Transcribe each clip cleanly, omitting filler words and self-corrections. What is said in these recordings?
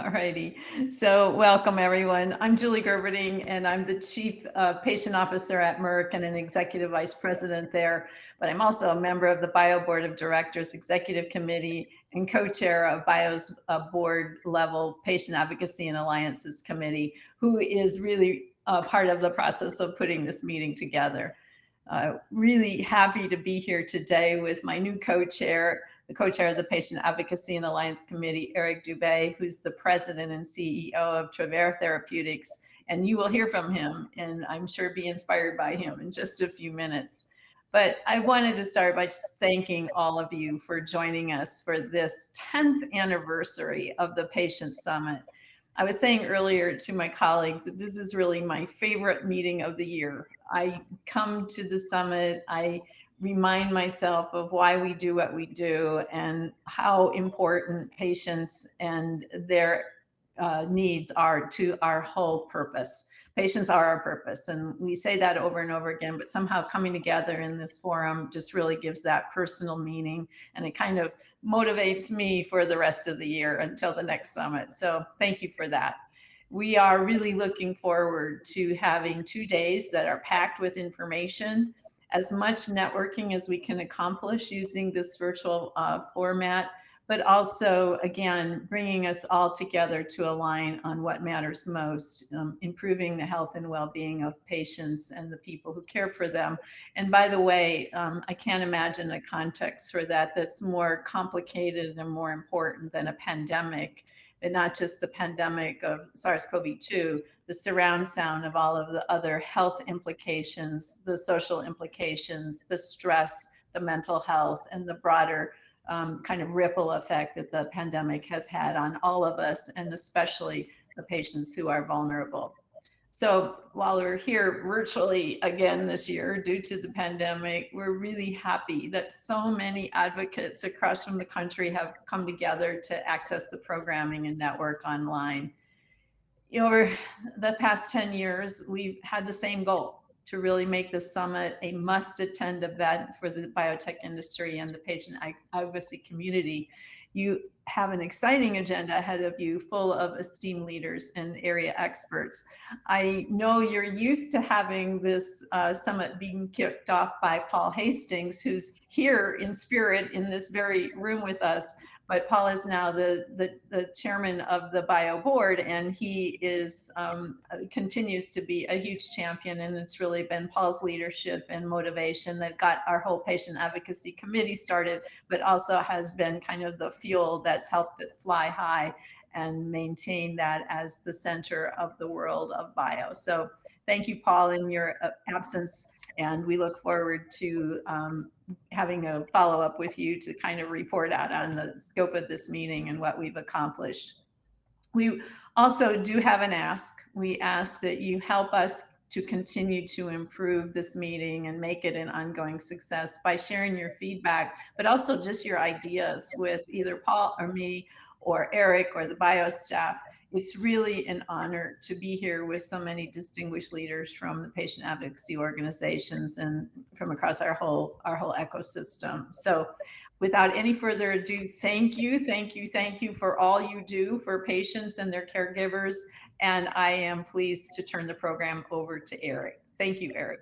All righty. So welcome, everyone. I'm Julie Gerberding, and I'm the Chief Patient Officer at Merck and an Executive Vice President there. But I'm also a member of the Bio Board of Directors Executive Committee and co-chair of Bio's board level Patient Advocacy and Alliances Committee, who is really part of the process of putting this meeting together. Really happy to be here today with my new co-chair, the co-chair of the Patient Advocacy and Alliance Committee, Eric Dubé, who's the president and CEO of Travere Therapeutics. And you will hear from him, and I'm sure be inspired by him in just a few minutes. But I wanted to start by just thanking all of you for joining us for this 10th anniversary of the Patient Summit. I was saying earlier to my colleagues that this is really my favorite meeting of the year. I come to the summit, I remind myself of why we do what we do and how important patients and their needs are to our whole purpose. Patients are our purpose, and we say that over and over again, but somehow coming together in this forum just really gives that personal meaning, and it kind of motivates me for the rest of the year until the next summit. So thank you for that. We are really looking forward to having 2 days that are packed with information, as much networking as we can accomplish using this virtual format, but also, again, bringing us all together to align on what matters most, improving the health and well-being of patients and the people who care for them. And by the way, I can't imagine a context for that that's more complicated and more important than a pandemic, and not just the pandemic of SARS-CoV-2, the surround sound of all of the other health implications, the social implications, the stress, the mental health, and the broader kind of ripple effect that the pandemic has had on all of us, and especially the patients who are vulnerable. So while we're here virtually again this year due to the pandemic, we're really happy that so many advocates across from the country have come together to access the programming and network online. Over the past 10 years, we've had the same goal: to really make the summit a must-attend event for the biotech industry and the patient advocacy community. You have an exciting agenda ahead of you, full of esteemed leaders and area experts. I know you're used to having this summit being kicked off by Paul Hastings, who's here in spirit in this very room with us. But Paul is now the chairman of the Bio Board, and he is continues to be a huge champion. And it's really been Paul's leadership and motivation that got our whole patient advocacy committee started, but also has been kind of the fuel that's helped it fly high and maintain that as the center of the world of bio. So thank you, Paul, in your absence. And we look forward to having a follow-up with you to kind of report out on the scope of this meeting and what we've accomplished. We also do have an ask. We ask that you help us to continue to improve this meeting and make it an ongoing success by sharing your feedback, but also just your ideas with either Paul or me or Eric or the bio staff. It's really an honor to be here with so many distinguished leaders from the patient advocacy organizations and from across our whole ecosystem. So without any further ado, thank you for all you do for patients and their caregivers. And I am pleased to turn the program over to Eric. Thank you, Eric.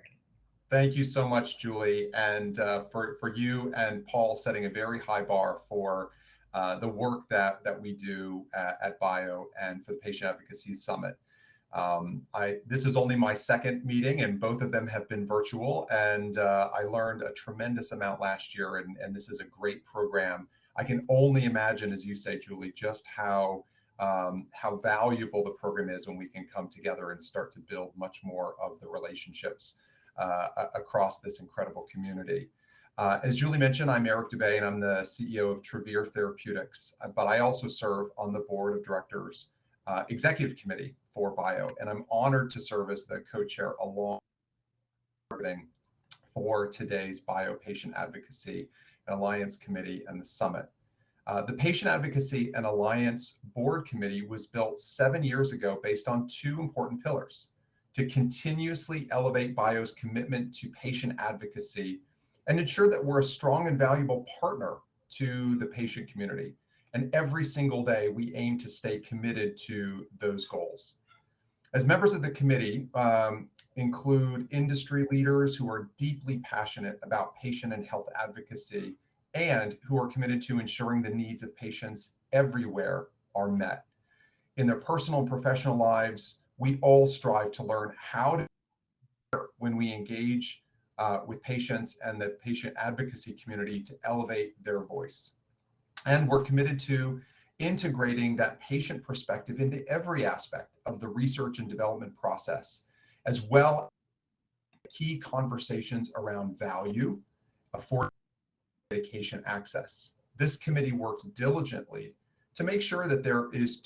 Thank you so much, Julie, and for you and Paul setting a very high bar for the work that we do at Bio and for the Patient Advocacy Summit. This is only my second meeting, and both of them have been virtual, and I learned a tremendous amount last year, and this is a great program. I can only imagine, as you say, Julie, just how valuable the program is when we can come together and start to build much more of the relationships across this incredible community. As Julie mentioned, I'm Eric Dubé, and I'm the CEO of Travere Therapeutics, but I also serve on the board of directors executive committee for Bio, and I'm honored to serve as the co-chair along for today's Bio Patient Advocacy and Alliance Committee and the Summit. The Patient Advocacy and Alliance Board Committee was built 7 years ago based on two important pillars: to continuously elevate Bio's commitment to patient advocacy and ensure that we're a strong and valuable partner to the patient community, And every single day, we aim to stay committed to those goals. As members of the committee include industry leaders who are deeply passionate about patient and health advocacy and who are committed to ensuring the needs of patients everywhere are met. In their personal and professional lives, we all strive to learn how to when we engage with patients and the patient advocacy community to elevate their voice. And we're committed to integrating that patient perspective into every aspect of the research and development process, as well as key conversations around value, affordability, medication access. This committee works diligently to make sure that there is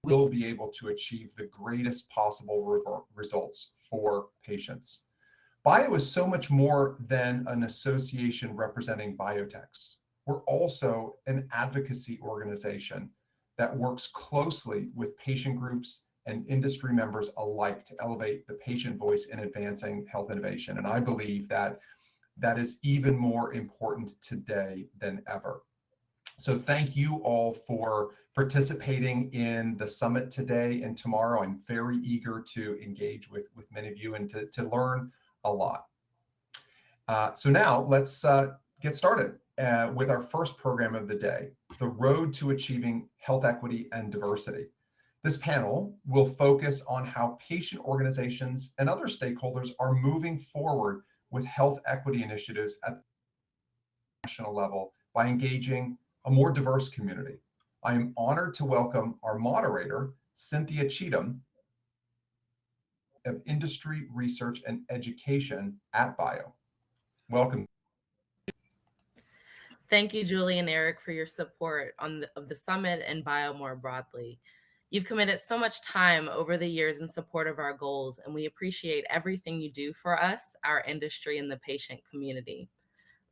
will be able to achieve the greatest possible results for patients. Bio is so much more than an association representing biotechs. We're also an advocacy organization that works closely with patient groups and industry members alike to elevate the patient voice in advancing health innovation. And I believe that that is even more important today than ever. So thank you all for participating in the summit today and tomorrow. I'm very eager to engage with many of you and to learn a lot. So now let's get started with our first program of the day, The Road to Achieving Health Equity and Diversity. This panel will focus on how patient organizations and other stakeholders are moving forward with health equity initiatives at the national level by engaging a more diverse community. I am honored to welcome our moderator, Cynthia Cheatham, of Industry Research and Education at Bio. Welcome. Thank you, Julie and Eric, for your support of the summit and Bio more broadly. You've committed so much time over the years in support of our goals, and we appreciate everything you do for us, our industry, and the patient community.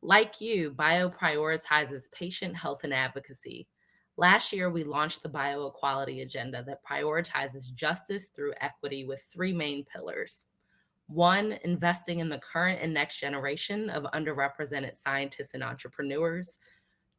Like you, Bio prioritizes patient health and advocacy. Last year, we launched the Bioequality Agenda that prioritizes justice through equity with three main pillars. One, investing in the current and next generation of underrepresented scientists and entrepreneurs.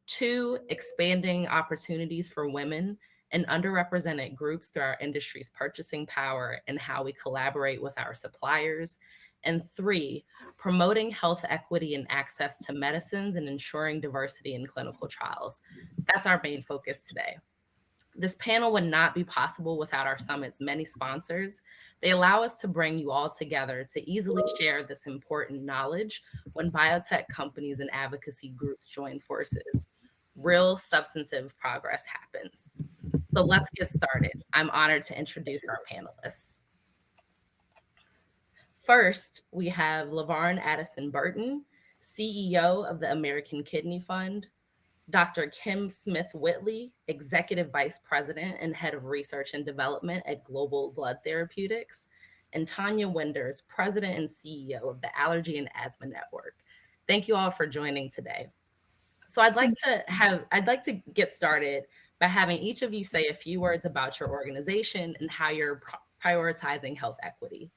Two, expanding opportunities for women and underrepresented groups through our industry's purchasing power and how we collaborate with our suppliers. And three, promoting health equity and access to medicines and ensuring diversity in clinical trials. That's our main focus today. This panel would not be possible without our summit's many sponsors. They allow us to bring you all together to easily share this important knowledge when biotech companies and advocacy groups join forces. Real substantive progress happens. So let's get started. I'm honored to introduce our panelists. First, we have LaVarne Burton, CEO of the American Kidney Fund, Dr. Kim Smith-Whitley, Executive Vice President and Head of Research and Development at Global Blood Therapeutics, and Tanya Winders, President and CEO of the Allergy and Asthma Network. Thank you all for joining today. So I'd like to get started by having each of you say a few words about your organization and how you're prioritizing health equity.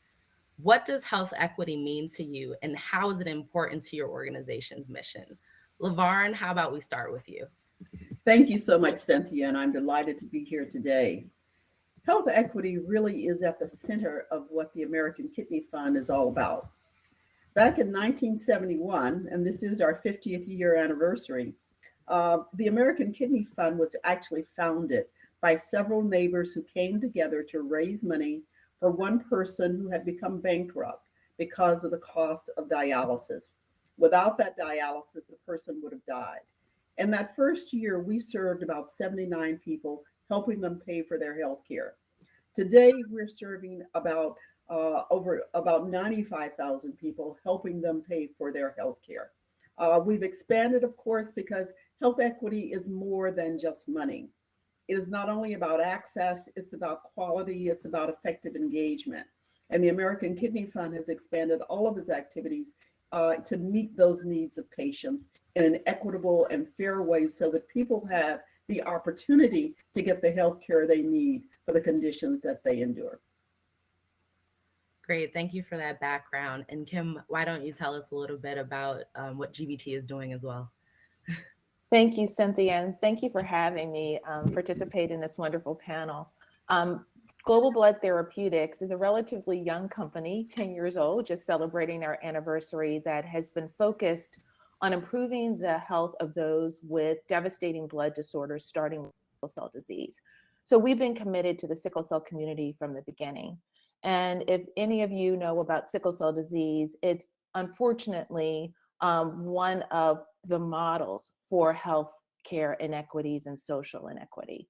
What does health equity mean to you, and how is it important to your organization's mission? LaVarne, how about we start with you? Thank you so much, Cynthia, and I'm delighted to be here today. Health equity really is at the center of what the American Kidney Fund is all about. Back in 1971, and this is our 50th year anniversary, the American Kidney Fund was actually founded by several neighbors who came together to raise money for one person who had become bankrupt because of the cost of dialysis. Without that dialysis, the person would have died. In that first year, we served about 79 people, helping them pay for their health care. Today, we're serving about 95,000 people, helping them pay for their health care. We've expanded, of course, because health equity is more than just money. It is not only about access, it's about quality, it's about effective engagement. And the American Kidney Fund has expanded all of its activities to meet those needs of patients in an equitable and fair way so that people have the opportunity to get the health care they need for the conditions that they endure. Great. Thank you for that background. And Kim, why don't you tell us a little bit about what GBT is doing as well? Thank you, Cynthia, and thank you for having me participate in this wonderful panel. Global Blood Therapeutics is a relatively young company, 10 years old, just celebrating our anniversary, that has been focused on improving the health of those with devastating blood disorders, starting with sickle cell disease. So we've been committed to the sickle cell community from the beginning. And if any of you know about sickle cell disease, it's unfortunately one of the models for health care inequities and social inequity.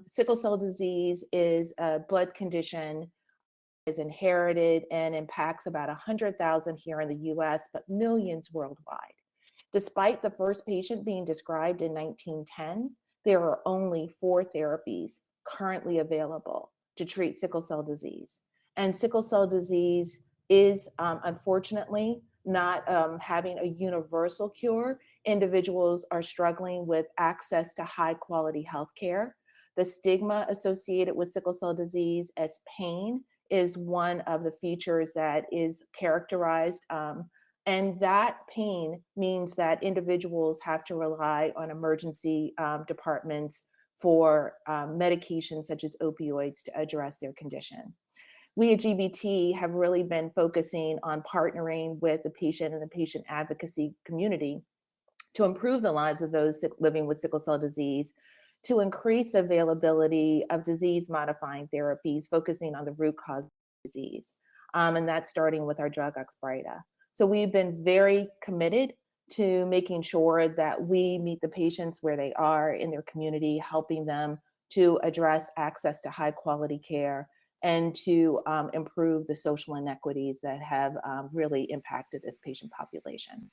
Sickle cell disease is a blood condition, is inherited and impacts about 100,000 here in the US, but millions worldwide. Despite the first patient being described in 1910, there are only 4 therapies currently available to treat sickle cell disease. And sickle cell disease is unfortunately not having a universal cure. Individuals are struggling with access to high quality health care. The stigma associated with sickle cell disease as pain is one of the features that is characterized. And that pain means that individuals have to rely on emergency departments for medications such as opioids to address their condition. We at GBT have really been focusing on partnering with the patient and the patient advocacy community to improve the lives of those living with sickle cell disease, to increase availability of disease-modifying therapies, focusing on the root cause of disease. And that's starting with our drug Oxbryta. So we've been very committed to making sure that we meet the patients where they are in their community, helping them to address access to high quality care and to improve the social inequities that have really impacted this patient population.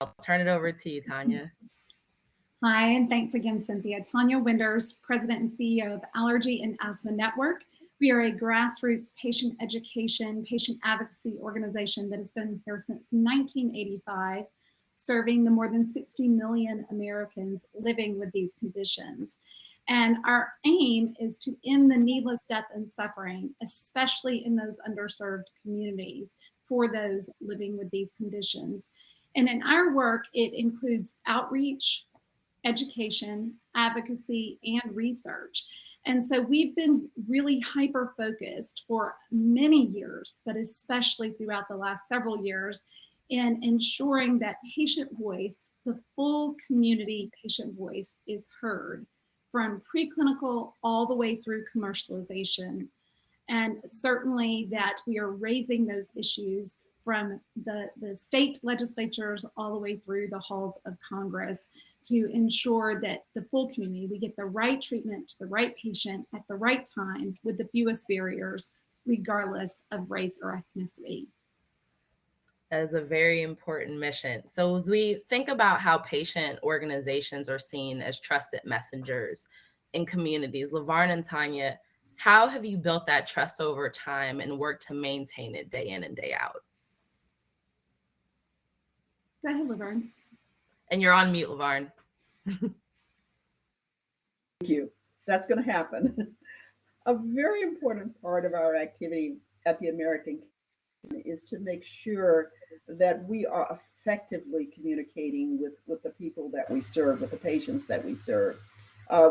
I'll turn it over to you, Tanya. Hi, and thanks again, Cynthia. Tanya Winders, President and CEO of Allergy and Asthma Network. We are a grassroots patient education, patient advocacy organization that has been here since 1985, serving the more than 60 million Americans living with these conditions. And our aim is to end the needless death and suffering, especially in those underserved communities for those living with these conditions. And in our work, it includes outreach, education, advocacy, and research. And so we've been really hyper-focused for many years, but especially throughout the last several years, in ensuring that patient voice, the full community patient voice, is heard from preclinical all the way through commercialization. And certainly that we are raising those issues from the state legislatures all the way through the halls of Congress to ensure that the full community, we get the right treatment to the right patient at the right time with the fewest barriers, regardless of race or ethnicity. That is a very important mission. So as we think about how patient organizations are seen as trusted messengers in communities, LaVarne and Tanya, how have you built that trust over time and worked to maintain it day in and day out? Go ahead, LaVarne. And you're on mute, LaVarne. Thank you. That's going to happen. A very important part of our activity at the American is to make sure that we are effectively communicating with the people that we serve, with the patients that we serve.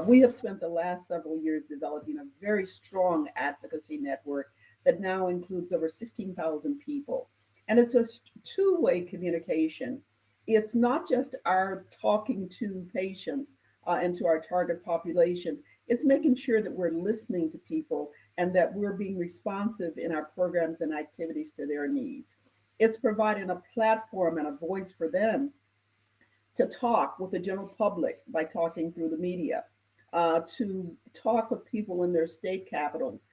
We have spent the last several years developing a very strong advocacy network that now includes over 16,000 people. And it's a two-way communication. It's not just our talking to patients and to our target population. It's making sure that we're listening to people and that we're being responsive in our programs and activities to their needs. It's providing a platform and a voice for them to talk with the general public by talking through the media, to talk with people in their state capitals,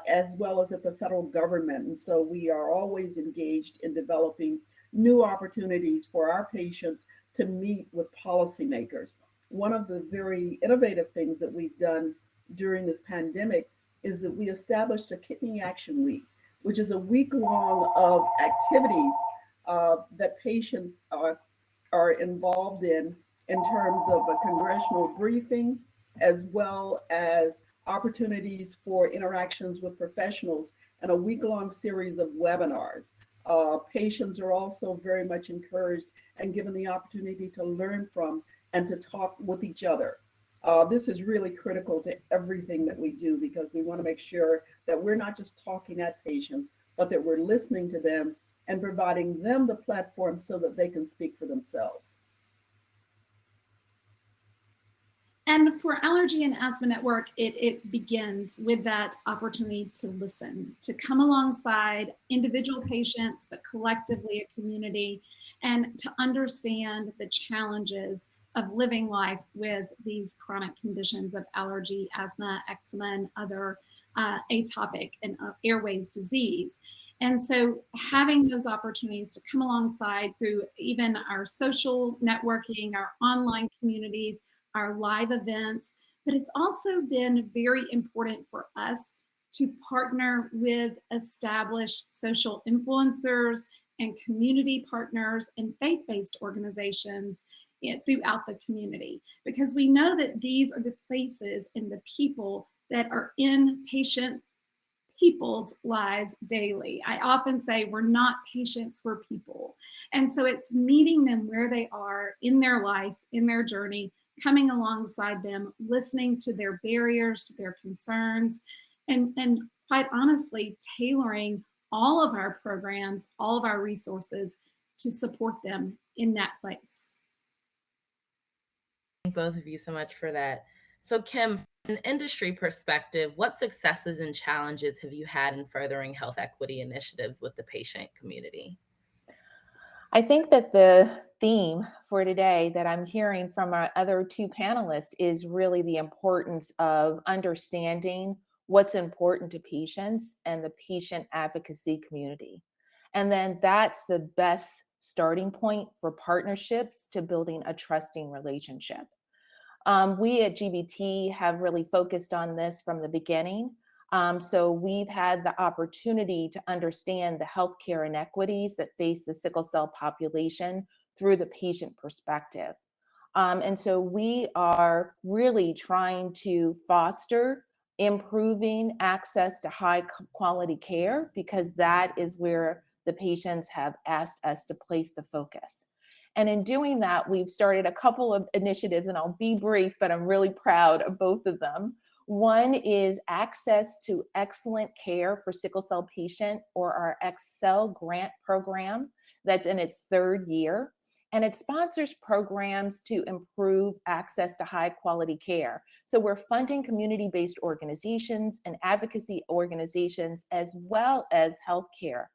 as well as at the federal government. And so we are always engaged in developing new opportunities for our patients to meet with policymakers. One of the very innovative things that we've done during this pandemic is that we established a Kidney Action Week, which is a week-long of activities that patients are involved in terms of a congressional briefing, as well as opportunities for interactions with professionals, and a week-long series of webinars. Patients are also very much encouraged and given the opportunity to learn from and to talk with each other. This is really critical to everything that we do, because we want to make sure that we're not just talking at patients, but that we're listening to them and providing them the platform so that they can speak for themselves. And for Allergy and Asthma Network, it begins with that opportunity to listen, to come alongside individual patients, but collectively a community, and to understand the challenges of living life with these chronic conditions of allergy, asthma, eczema, and other atopic and airways disease. And so having those opportunities to come alongside through even our social networking, our online communities, our live events, but it's also been very important for us to partner with established social influencers and community partners and faith-based organizations throughout the community, because we know that these are the places and the people that are in people's lives daily. I often say we're not patients, we're people. And so it's meeting them where they are in their life, in their journey, coming alongside them, listening to their barriers, to their concerns, and quite honestly, tailoring all of our programs, all of our resources to support them in that place. Thank both of you so much for that. So Kim, from an industry perspective, what successes and challenges have you had in furthering health equity initiatives with the patient community? I think that the theme for today that I'm hearing from our other two panelists is really the importance of understanding what's important to patients and the patient advocacy community. And then that's the best starting point for partnerships to building a trusting relationship. We at GBT have really focused on this from the beginning. So we've had the opportunity to understand the healthcare inequities that face the sickle cell population through the patient perspective. And so we are really trying to foster improving access to high quality care, because that is where the patients have asked us to place the focus. And in doing that, we've started a couple of initiatives, and I'll be brief, but I'm really proud of both of them. One is access to excellent care for sickle cell patient, or our Excel grant program that's in its third year. And it sponsors programs to improve access to high quality care. So we're funding community-based organizations and advocacy organizations, as well as healthcare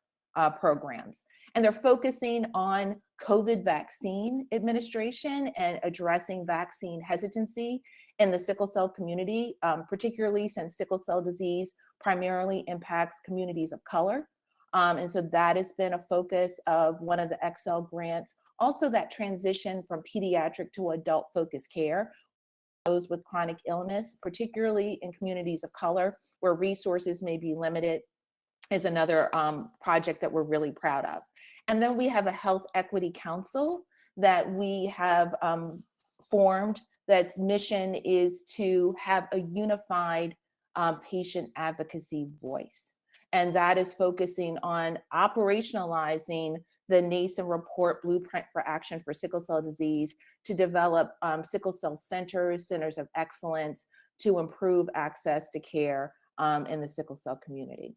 programs. And they're focusing on COVID vaccine administration and addressing vaccine hesitancy in the sickle cell community, particularly since sickle cell disease primarily impacts communities of color. And so that has been a focus of one of the Excel grants. Also, that transition from pediatric to adult focused care, those with chronic illness, particularly in communities of color where resources may be limited, is another project that we're really proud of. And then we have a health equity council that we have formed, that's mission is to have a unified patient advocacy voice. And that is focusing on operationalizing the NASEM report Blueprint for Action for Sickle Cell Disease to develop sickle cell centers, centers of excellence, to improve access to care in the sickle cell community.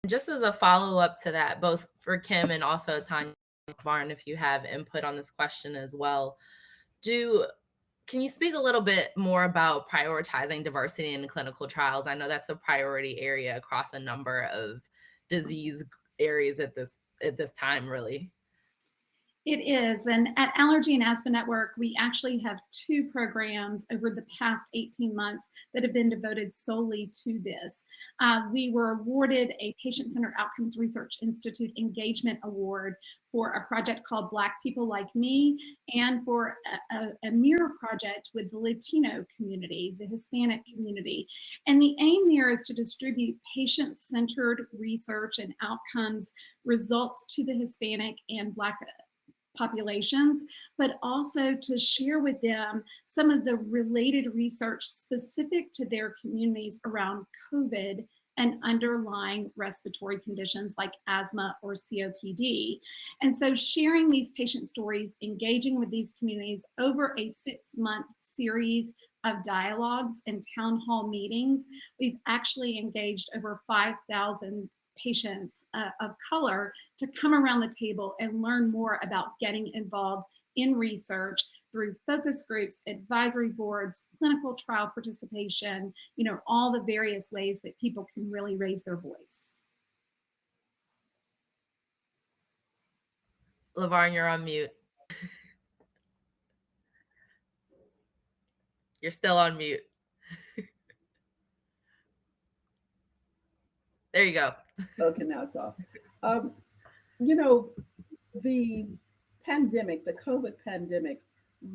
Just as a follow-up to that, both for Kim and also Tanya, LaVarne, if you have input on this question as well, can you speak a little bit more about prioritizing diversity in clinical trials? I know that's a priority area across a number of disease areas at this time, really. It is, and at Allergy and Asthma Network, we actually have 2 programs over the past 18 months that have been devoted solely to this. We were awarded a Patient-Centered Outcomes Research Institute Engagement Award for a project called Black People Like Me, and for a mirror project with the Latino community, the Hispanic community. And the aim there is to distribute patient-centered research and outcomes results to the Hispanic and Black populations, but also to share with them some of the related research specific to their communities around COVID and underlying respiratory conditions like asthma or COPD. And so sharing these patient stories, engaging with these communities over a 6-month series of dialogues and town hall meetings, we've actually engaged over 5,000 patients of color to come around the table and learn more about getting involved in research through focus groups, advisory boards, clinical trial participation, all the various ways that people can really raise their voice. LaVarne, you're on mute. You're still on mute. There you go. Okay, now it's off. The pandemic, the COVID pandemic,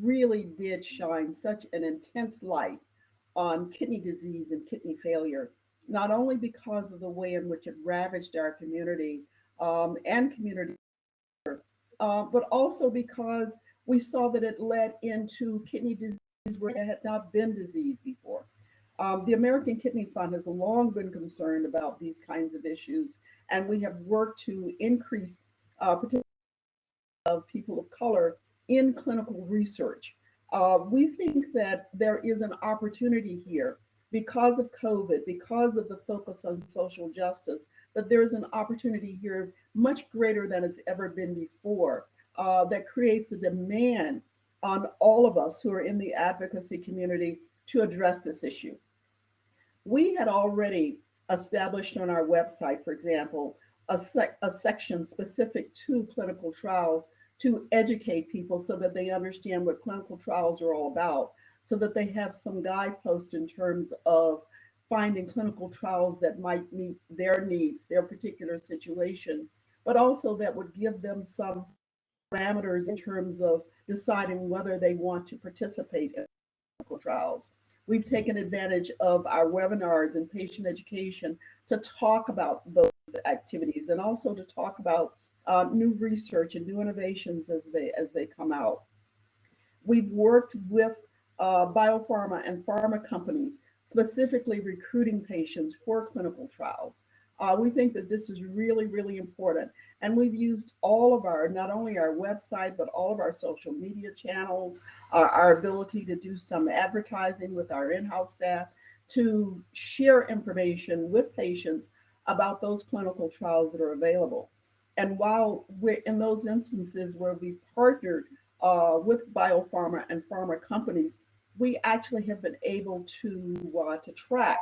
really did shine such an intense light on kidney disease and kidney failure, not only because of the way in which it ravaged our community and community, but also because we saw that it led into kidney disease where there had not been disease before. The American Kidney Fund has long been concerned about these kinds of issues, and we have worked to increase participation of people of color in clinical research. We think that there is an opportunity here because of COVID, because of the focus on social justice, that there's an opportunity here much greater than it's ever been before, that creates a demand on all of us who are in the advocacy community to address this issue. We had already established on our website, for example, a section specific to clinical trials to educate people so that they understand what clinical trials are all about, so that they have some guideposts in terms of finding clinical trials that might meet their needs, their particular situation, but also that would give them some parameters in terms of deciding whether they want to participate in clinical trials. We've taken advantage of our webinars and patient education to talk about those activities and also to talk about new research and new innovations as they come out. We've worked with biopharma and pharma companies, specifically recruiting patients for clinical trials. We think that this is really, really important. And we've used all of our, not only our website, but all of our social media channels, our ability to do some advertising with our in-house staff to share information with patients about those clinical trials that are available. And while we're in those instances where we partnered with biopharma and pharma companies, we actually have been able to track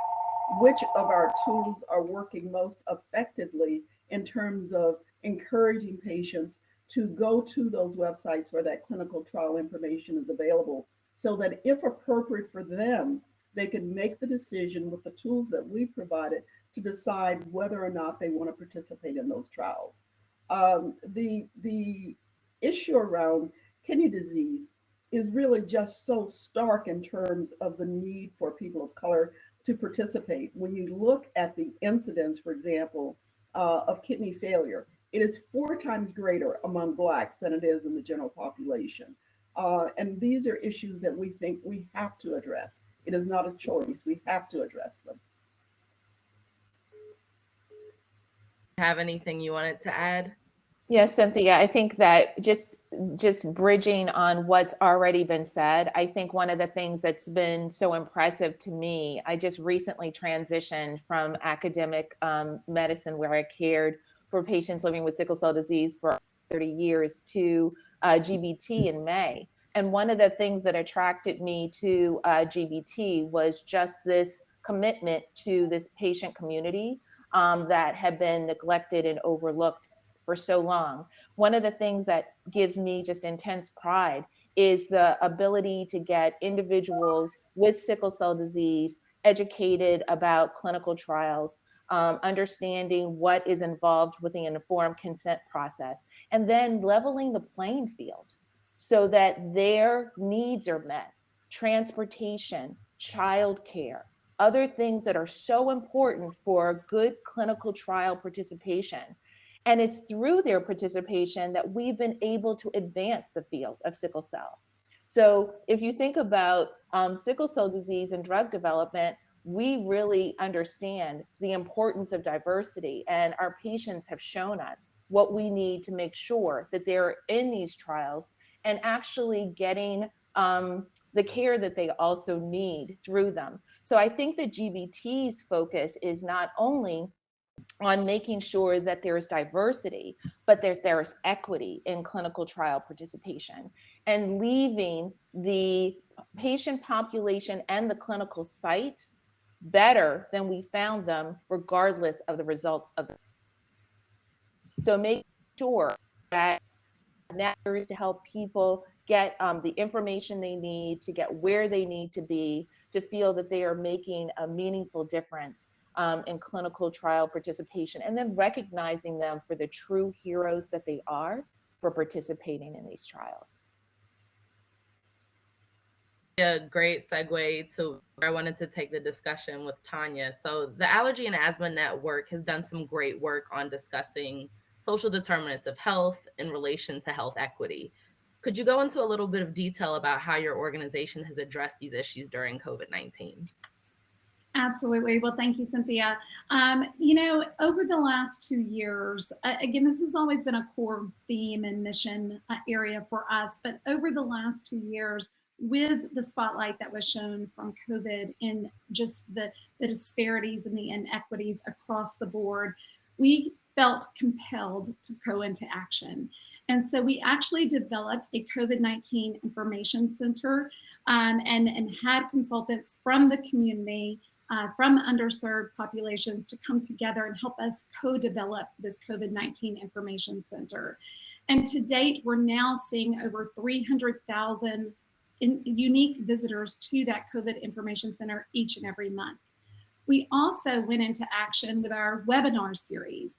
which of our tools are working most effectively in terms of encouraging patients to go to those websites where that clinical trial information is available, so that if appropriate for them, they can make the decision with the tools that we've provided to decide whether or not they want to participate in those trials. The issue around kidney disease is really just so stark in terms of the need for people of color to participate. When you look at the incidence, for example, of kidney failure, it is 4 times greater among Blacks than it is in the general population. And these are issues that we think we have to address. It is not a choice. We have to address them. Have anything you wanted to add? Yes, Cynthia, I think that just bridging on what's already been said, I think one of the things that's been so impressive to me, I just recently transitioned from academic medicine where I cared for patients living with sickle cell disease for 30 years to GBT in May. And one of the things that attracted me to GBT was just this commitment to this patient community that had been neglected and overlooked for so long. One of the things that gives me just intense pride is the ability to get individuals with sickle cell disease educated about clinical trials, understanding what is involved with the informed consent process, and then leveling the playing field so that their needs are met. Transportation, childcare, other things that are so important for good clinical trial participation. And it's through their participation that we've been able to advance the field of sickle cell. So if you think about sickle cell disease and drug development, we really understand the importance of diversity, and our patients have shown us what we need to make sure that they're in these trials and actually getting the care that they also need through them. So I think that GBT's focus is not only on making sure that there's diversity, but that there's equity in clinical trial participation, and leaving the patient population and the clinical sites better than we found them, regardless of the results of the. So make sure that matters to help people get the information they need to get where they need to be, to feel that they are making a meaningful difference in clinical trial participation, and then recognizing them for the true heroes that they are for participating in these trials. A great segue to where I wanted to take the discussion with Tanya. So the Allergy and Asthma Network has done some great work on discussing social determinants of health in relation to health equity. Could you go into a little bit of detail about how your organization has addressed these issues during COVID-19? Absolutely. Well, thank you, Cynthia. You know, over the last 2 years, again, this has always been a core theme and mission area for us, but over the last 2 years, with the spotlight that was shown from COVID and just the disparities and the inequities across the board, we felt compelled to go into action. And so we actually developed a COVID-19 information center and had consultants from the community, from underserved populations, to come together and help us co-develop this COVID-19 information center. And to date, we're now seeing over 300,000 unique visitors to that COVID information center each and every month. We also went into action with our webinar series.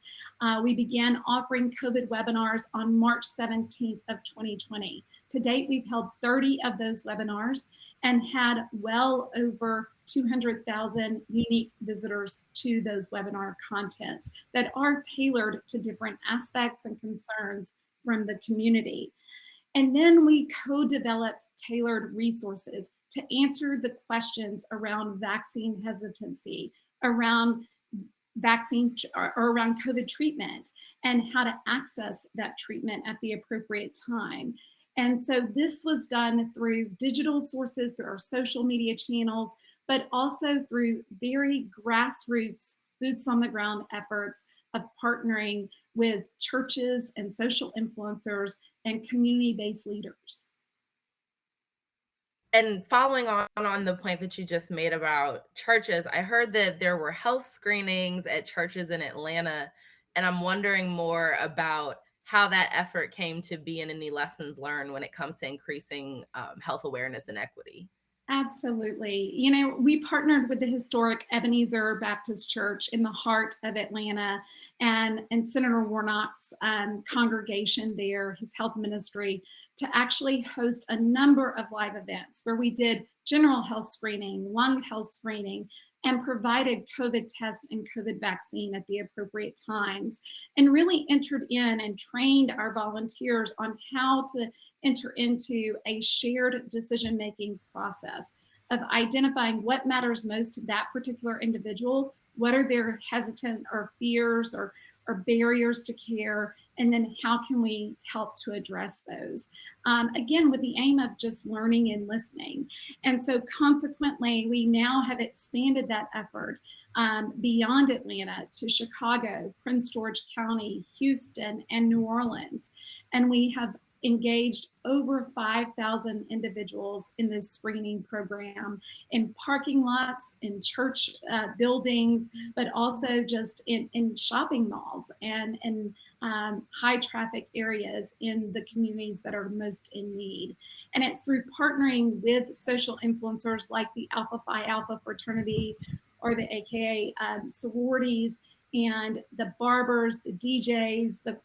We began offering COVID webinars on March 17th of 2020. To date, we've held 30 of those webinars and had well over 200,000 unique visitors to those webinar contents that are tailored to different aspects and concerns from the community. And then we co-developed tailored resources to answer the questions around vaccine hesitancy, around vaccine or around COVID treatment, and how to access that treatment at the appropriate time. And so this was done through digital sources, through our social media channels, but also through very grassroots, boots on the ground efforts of partnering with churches and social influencers and community-based leaders. And following on the point that you just made about churches, I heard that there were health screenings at churches in Atlanta, and I'm wondering more about how that effort came to be and any lessons learned when it comes to increasing health awareness and equity. Absolutely. You know, we partnered with the historic Ebenezer Baptist Church in the heart of Atlanta, and Senator Warnock's congregation there, his health ministry, to actually host a number of live events where we did general health screening, lung health screening, and provided COVID test and COVID vaccine at the appropriate times, and really entered in and trained our volunteers on how to enter into a shared decision-making process of identifying what matters most to that particular individual, what are their hesitant or fears or barriers to care, and then how can we help to address those? Again, with the aim of just learning and listening. And so consequently, we now have expanded that effort beyond Atlanta to Chicago, Prince George County, Houston, and New Orleans. And we have engaged over 5,000 individuals in this screening program in parking lots, in church buildings, but also just in shopping malls and high traffic areas in the communities that are most in need. And it's through partnering with social influencers like the Alpha Phi Alpha fraternity or the AKA sororities, and the barbers, the DJs, the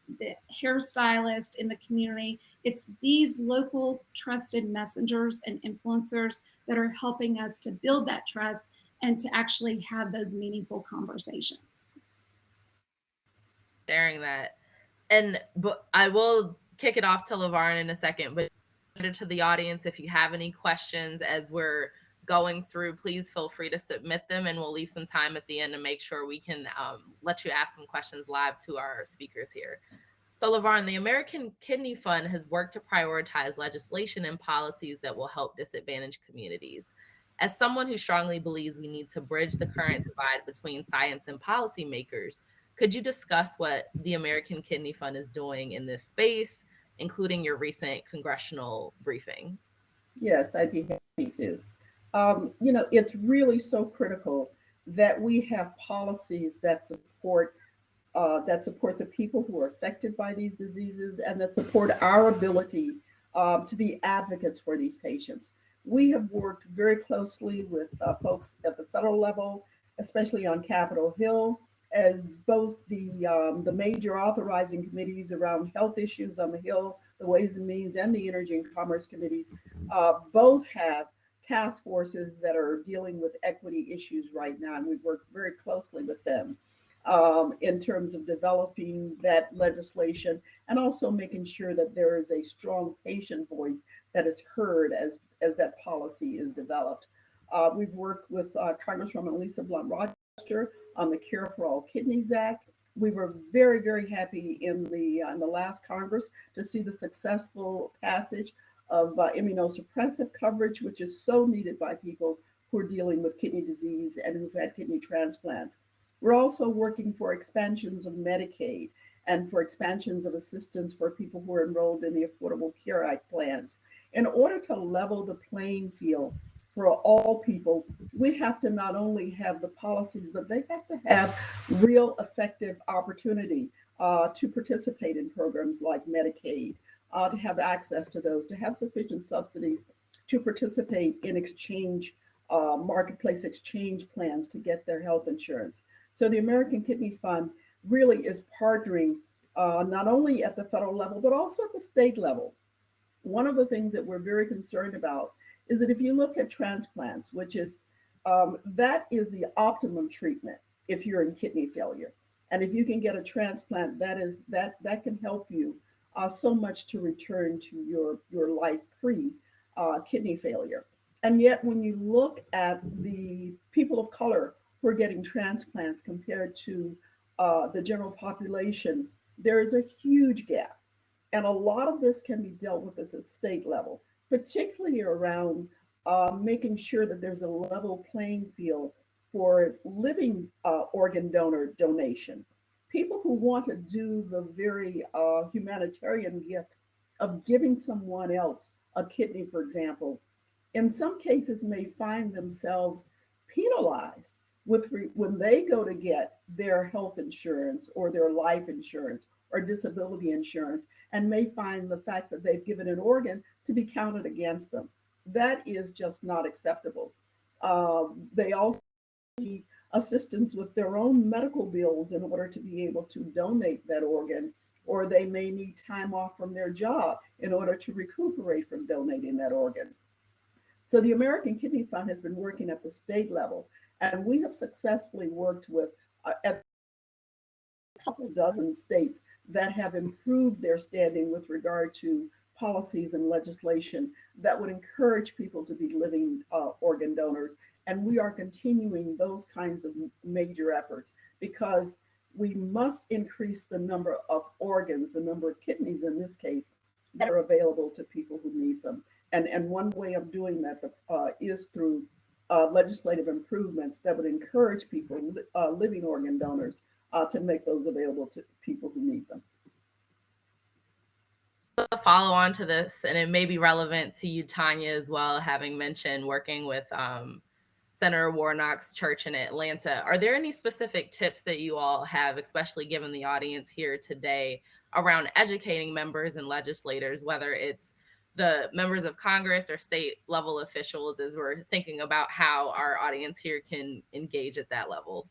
hairstylists in the community. It's these local trusted messengers and influencers that are helping us to build that trust and to actually have those meaningful conversations. Sharing that. But I will kick it off to LaVarne in a second, but to the audience, if you have any questions as we're going through, please feel free to submit them, and we'll leave some time at the end to make sure we can let you ask some questions live to our speakers here. So LaVarne, the American Kidney Fund has worked to prioritize legislation and policies that will help disadvantaged communities. As someone who strongly believes we need to bridge the current divide between science and policymakers, could you discuss what the American Kidney Fund is doing in this space, including your recent congressional briefing? Yes, I'd be happy to. It's really so critical that we have policies that support the people who are affected by these diseases and that support our ability to be advocates for these patients. We have worked very closely with folks at the federal level, especially on Capitol Hill, as both the major authorizing committees around health issues on the Hill, the Ways and Means, and the Energy and Commerce committees, both have task forces that are dealing with equity issues right now, and we've worked very closely with them in terms of developing that legislation and also making sure that there is a strong patient voice that is heard as that policy is developed. We've worked with Congresswoman Lisa Blunt-Rochester on the Cure for All Kidneys Act. We were very, very happy in the last Congress to see the successful passage of immunosuppressive coverage, which is so needed by people who are dealing with kidney disease and who've had kidney transplants. We're also working for expansions of Medicaid and for expansions of assistance for people who are enrolled in the Affordable Care Act plans. In order to level the playing field for all people, we have to not only have the policies, but they have to have real effective opportunity to participate in programs like Medicaid, to have access to those, to have sufficient subsidies to participate in marketplace exchange plans to get their health insurance. So the American Kidney Fund really is partnering not only at the federal level, but also at the state level. One of the things that we're very concerned about is that if you look at transplants, which is, that is the optimum treatment if you're in kidney failure. And if you can get a transplant, that can help you so much to return to your life pre-kidney failure. And yet when you look at the people of color who are getting transplants compared to the general population, there is a huge gap. And a lot of this can be dealt with at the state level, particularly around making sure that there's a level playing field for living organ donation. People who want to do the very humanitarian gift of giving someone else a kidney, for example, in some cases may find themselves penalized when they go to get their health insurance or their life insurance or disability insurance, and may find the fact that they've given an organ to be counted against them. That is just not acceptable. They also need assistance with their own medical bills in order to be able to donate that organ, or they may need time off from their job in order to recuperate from donating that organ. So the American Kidney Fund has been working at the state level, and we have successfully worked with at a couple dozen states that have improved their standing with regard to policies and legislation that would encourage people to be living organ donors. And we are continuing those kinds of major efforts because we must increase the number of organs, the number of kidneys in this case, that are available to people who need them. And one way of doing that is through legislative improvements that would encourage people, living organ donors, to make those available to people who need them. A follow on to this, and it may be relevant to you, Tanya, as well, having mentioned working with Senator Warnock's church in Atlanta. Are there any specific tips that you all have, especially given the audience here today, around educating members and legislators, whether it's the members of Congress or state level officials, as we're thinking about how our audience here can engage at that level?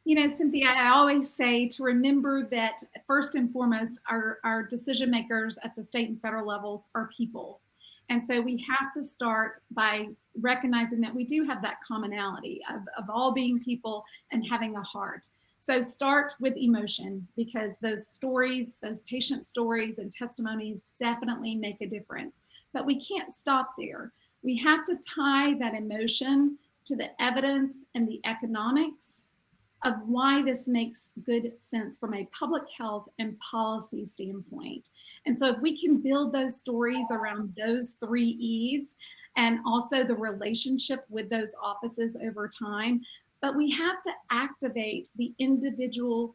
You know, Cynthia, I always say to remember that first and foremost, our decision makers at the state and federal levels are people. And so we have to start by recognizing that we do have that commonality of all being people and having a heart. So start with emotion, because those stories, those patient stories and testimonies definitely make a difference. But we can't stop there. We have to tie that emotion to the evidence and the economics of why this makes good sense from a public health and policy standpoint. And so if we can build those stories around those 3 E's, and also the relationship with those offices over time, but we have to activate the individual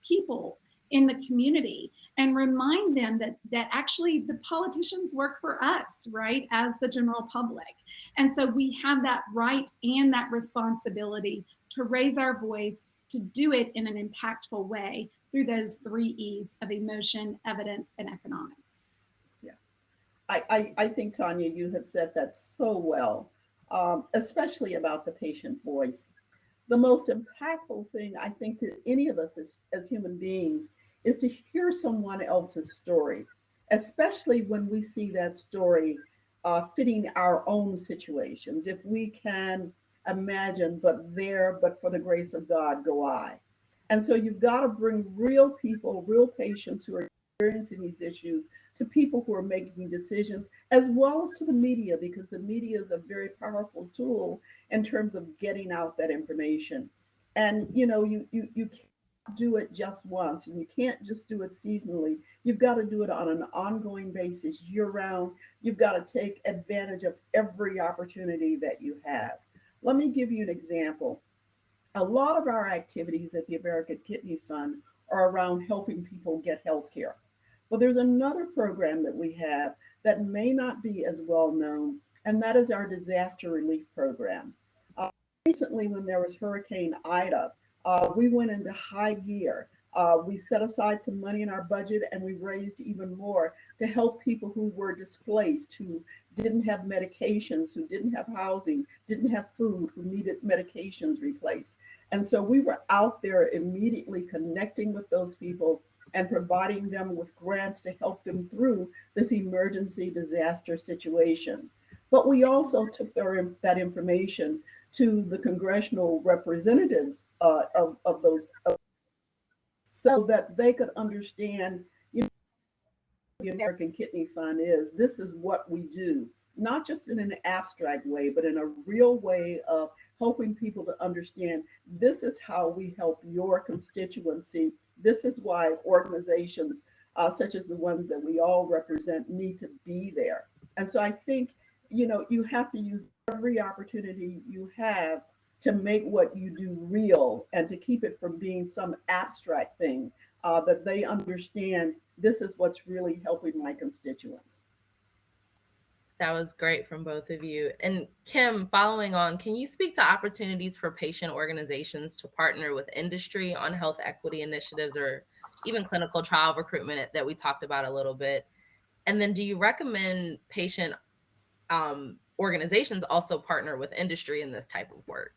people in the community and remind them that actually the politicians work for us, right, as the general public. And so we have that right and that responsibility to raise our voice, to do it in an impactful way through those 3 E's of emotion, evidence, and economics. I think, Tanya, you have said that so well, especially about the patient voice. The most impactful thing, I think, to any of us as human beings is to hear someone else's story, especially when we see that story fitting our own situations. If we can imagine, but for the grace of God, go I. And so you've got to bring real people, real patients who are experiencing these issues to people who are making decisions, as well as to the media, because the media is a very powerful tool in terms of getting out that information. And you can't do it just once, and you can't just do it seasonally. You've got to do it on an ongoing basis, year round. You've got to take advantage of every opportunity that you have. Let me give you an example. A lot of our activities at the American Kidney Fund are around helping people get health care. But there's another program that we have that may not be as well known, and that is our disaster relief program. Recently, when there was Hurricane Ida, we went into high gear. We set aside some money in our budget, and we raised even more to help people who were displaced, who didn't have medications, who didn't have housing, didn't have food, who needed medications replaced. And so we were out there immediately connecting with those people and providing them with grants to help them through this emergency disaster situation. But we also took that information to the congressional representatives of those, so that they could understand, the American Kidney Fund is. This is what we do, not just in an abstract way, but in a real way of helping people to understand this is how we help your constituency. This is why organizations such as the ones that we all represent need to be there. And so I think, you have to use every opportunity you have to make what you do real and to keep it from being some abstract thing, that they understand this is what's really helping my constituents. That was great from both of you. And Kim, following on, can you speak to opportunities for patient organizations to partner with industry on health equity initiatives or even clinical trial recruitment that we talked about a little bit? And then do you recommend patient organizations also partner with industry in this type of work?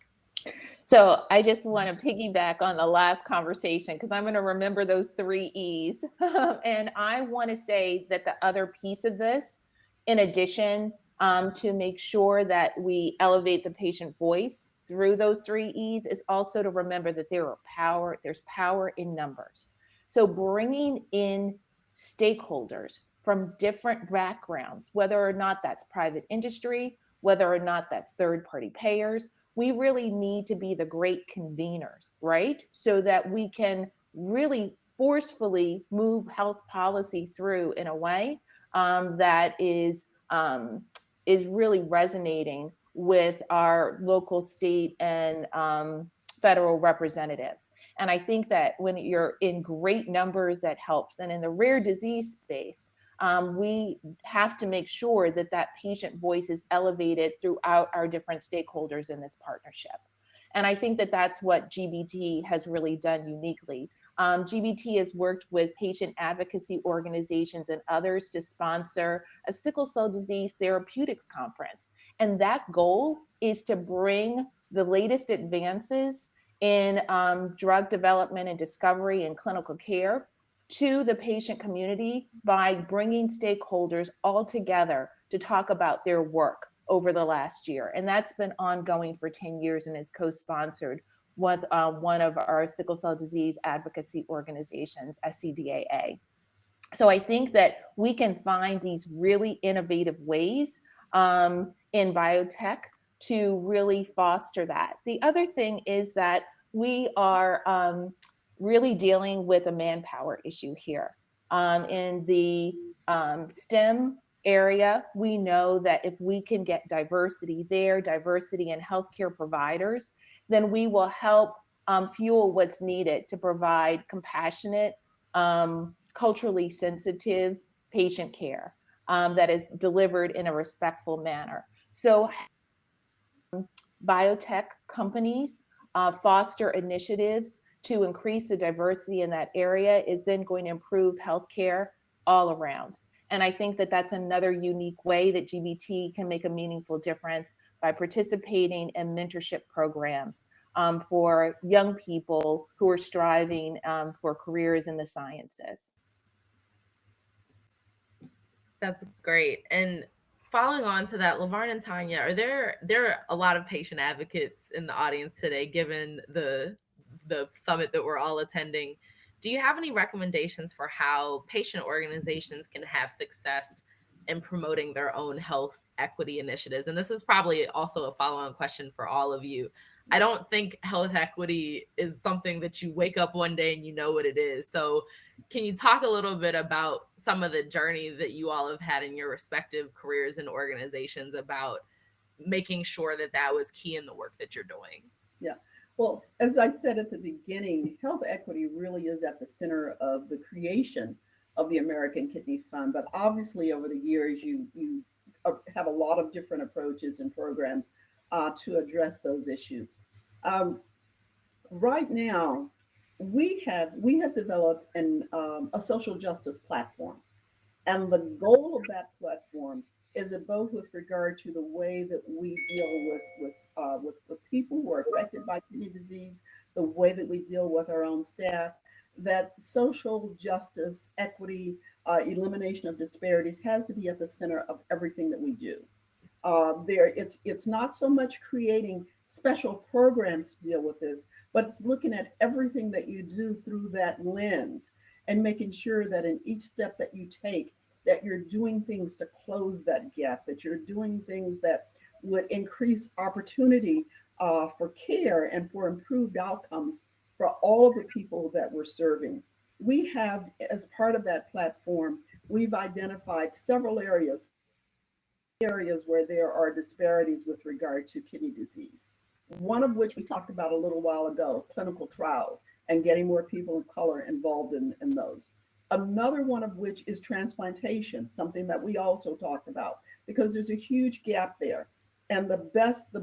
So I just want to piggyback on the last conversation, because I'm going to remember those 3 E's. And I want to say that the other piece of this, in addition to make sure that we elevate the patient voice through those 3 E's, is also to remember that there's power in numbers. So bringing in stakeholders from different backgrounds, whether or not that's private industry, whether or not that's third-party payers, we really need to be the great conveners, right? So that we can really forcefully move health policy through in a way that is really resonating with our local, state, and federal representatives. And I think that when you're in great numbers, that helps. And in the rare disease space, we have to make sure that that patient voice is elevated throughout our different stakeholders in this partnership. And I think that that's what GBT has really done uniquely. GBT has worked with patient advocacy organizations and others to sponsor a sickle cell disease therapeutics conference. And that goal is to bring the latest advances in drug development and discovery and clinical care to the patient community by bringing stakeholders all together to talk about their work over the last year. And that's been ongoing for 10 years and is co-sponsored with one of our sickle cell disease advocacy organizations, SCDAA. So I think that we can find these really innovative ways in biotech to really foster that. The other thing is that we are really dealing with a manpower issue here. In the STEM area, we know that if we can get diversity there, diversity in healthcare providers, then we will help fuel what's needed to provide compassionate, culturally sensitive patient care that is delivered in a respectful manner. So biotech companies foster initiatives to increase the diversity in that area is then going to improve healthcare all around. And I think that that's another unique way that GBT can make a meaningful difference by participating in mentorship programs for young people who are striving for careers in the sciences. That's great. And following on to that, LaVarne and Tanya, are there are a lot of patient advocates in the audience today, given the summit that we're all attending. Do you have any recommendations for how patient organizations can have success in promoting their own health equity initiatives? And this is probably also a follow-on question for all of you. I don't think health equity is something that you wake up one day and you know what it is. So can you talk a little bit about some of the journey that you all have had in your respective careers and organizations about making sure that that was key in the work that you're doing? Yeah. Well, as I said at the beginning, health equity really is at the center of the creation of the American Kidney Fund. But obviously, over the years, you have a lot of different approaches and programs to address those issues. Right now, we have developed a social justice platform, and the goal of that platform is that both with regard to the way that we deal with people who are affected by kidney disease, the way that we deal with our own staff, that social justice, equity, elimination of disparities has to be at the center of everything that we do. It's not so much creating special programs to deal with this, but it's looking at everything that you do through that lens and making sure that in each step that you take, that you're doing things to close that gap, that you're doing things that would increase opportunity for care and for improved outcomes for all of the people that we're serving. We have, as part of that platform, we've identified several areas where there are disparities with regard to kidney disease. One of which we talked about a little while ago, clinical trials and getting more people of color involved in those. Another one of which is transplantation, something that we also talked about, because there's a huge gap there. And the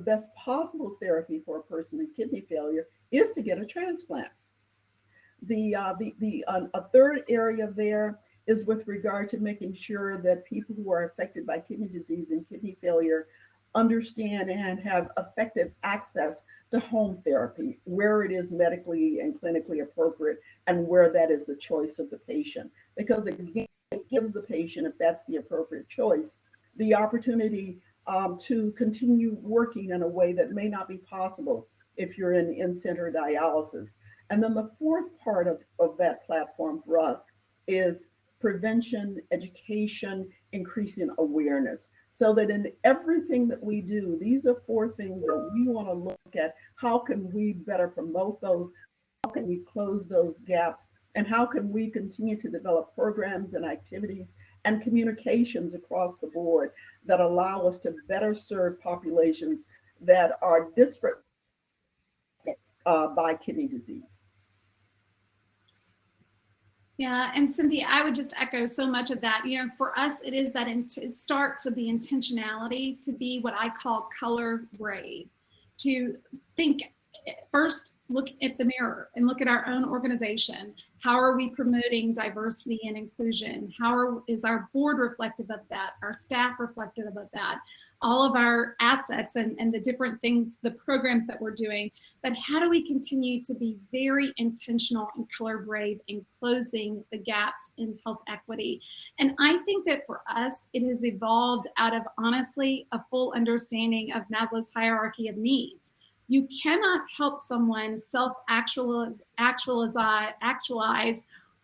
best possible therapy for a person in kidney failure is to get a transplant. A third area there is with regard to making sure that people who are affected by kidney disease and kidney failure understand and have effective access to home therapy, where it is medically and clinically appropriate, and where that is the choice of the patient. Because again, it gives the patient, if that's the appropriate choice, the opportunity to continue working in a way that may not be possible if you're in in-center dialysis. And then the fourth part of that platform for us is prevention, education, increasing awareness. So that in everything that we do, these are four things that we want to look at. How can we better promote those? How can we close those gaps? And how can we continue to develop programs and activities and communications across the board that allow us to better serve populations that are disparate by kidney disease? Yeah, and Cynthia, I would just echo so much of that. You know, for us, it is that it starts with the intentionality to be what I call color brave, to think first, look at the mirror and look at our own organization. How are we promoting diversity and inclusion? Is our board reflective of that? Our staff reflective of that? All of our assets and the different things, the programs that we're doing, but how do we continue to be very intentional and color brave in closing the gaps in health equity? And I think that for us, it has evolved out of honestly a full understanding of Maslow's hierarchy of needs. You cannot help someone actualize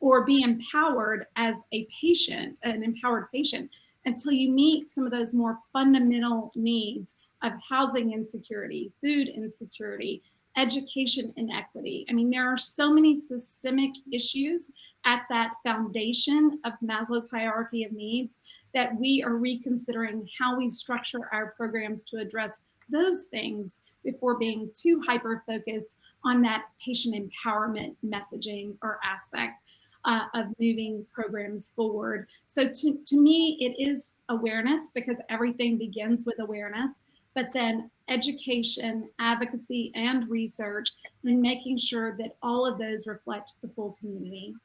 or be empowered as a patient, an empowered patient, until you meet some of those more fundamental needs of housing insecurity, food insecurity, education inequity. I mean, there are so many systemic issues at that foundation of Maslow's hierarchy of needs that we are reconsidering how we structure our programs to address those things before being too hyper-focused on that patient empowerment messaging or aspect of moving programs forward. So to me, it is awareness, because everything begins with awareness, but then education, advocacy, and research, and making sure that all of those reflect the full community.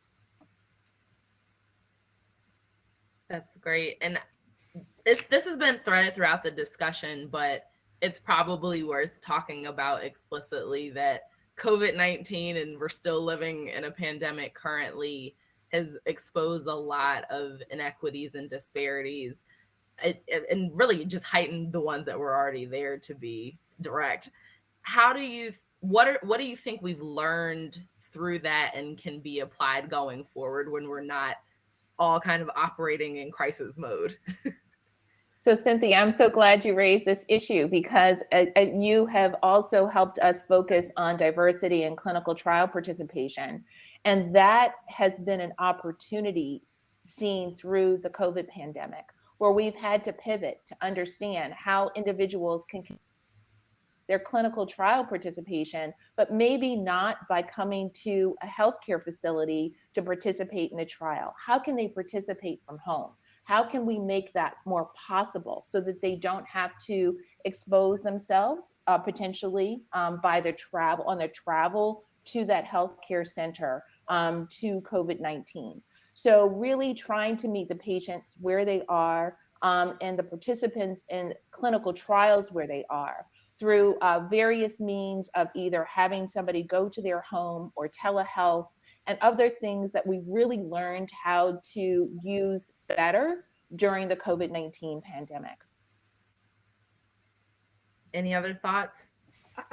That's great. And this has been threaded throughout the discussion, but it's probably worth talking about explicitly that COVID-19, and we're still living in a pandemic currently, has exposed a lot of inequities and disparities, and really just heightened the ones that were already there, to be direct. What do you think we've learned through that and can be applied going forward when we're not all kind of operating in crisis mode? So Cynthia, I'm so glad you raised this issue, because you have also helped us focus on diversity in clinical trial participation. And that has been an opportunity seen through the COVID pandemic, where we've had to pivot to understand how individuals can their clinical trial participation, but maybe not by coming to a healthcare facility to participate in a trial. How can they participate from home? How can we make that more possible so that they don't have to expose themselves potentially by their travel to that healthcare center to COVID-19? So really trying to meet the patients where they are and the participants in clinical trials where they are, through various means of either having somebody go to their home or telehealth and other things that we've really learned how to use better during the COVID-19 pandemic. Any other thoughts?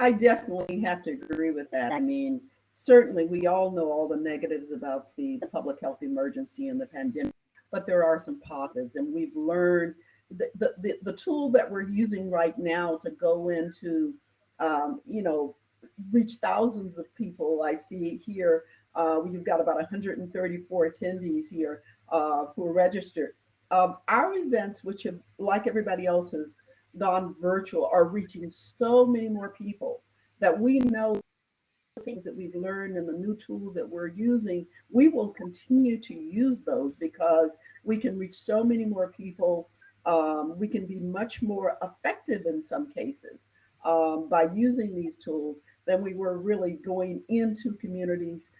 I definitely have to agree with that. I mean, certainly we all know all the negatives about the public health emergency and the pandemic, but there are some positives, and we've learned the tool that we're using right now to go into, reach thousands of people. I see here, we've got about 134 attendees here who are registered. Our events, which have, like everybody else, has gone virtual, are reaching so many more people that we know the things that we've learned and the new tools that we're using, we will continue to use those because we can reach so many more people. We can be much more effective in some cases by using these tools than we were really going into communities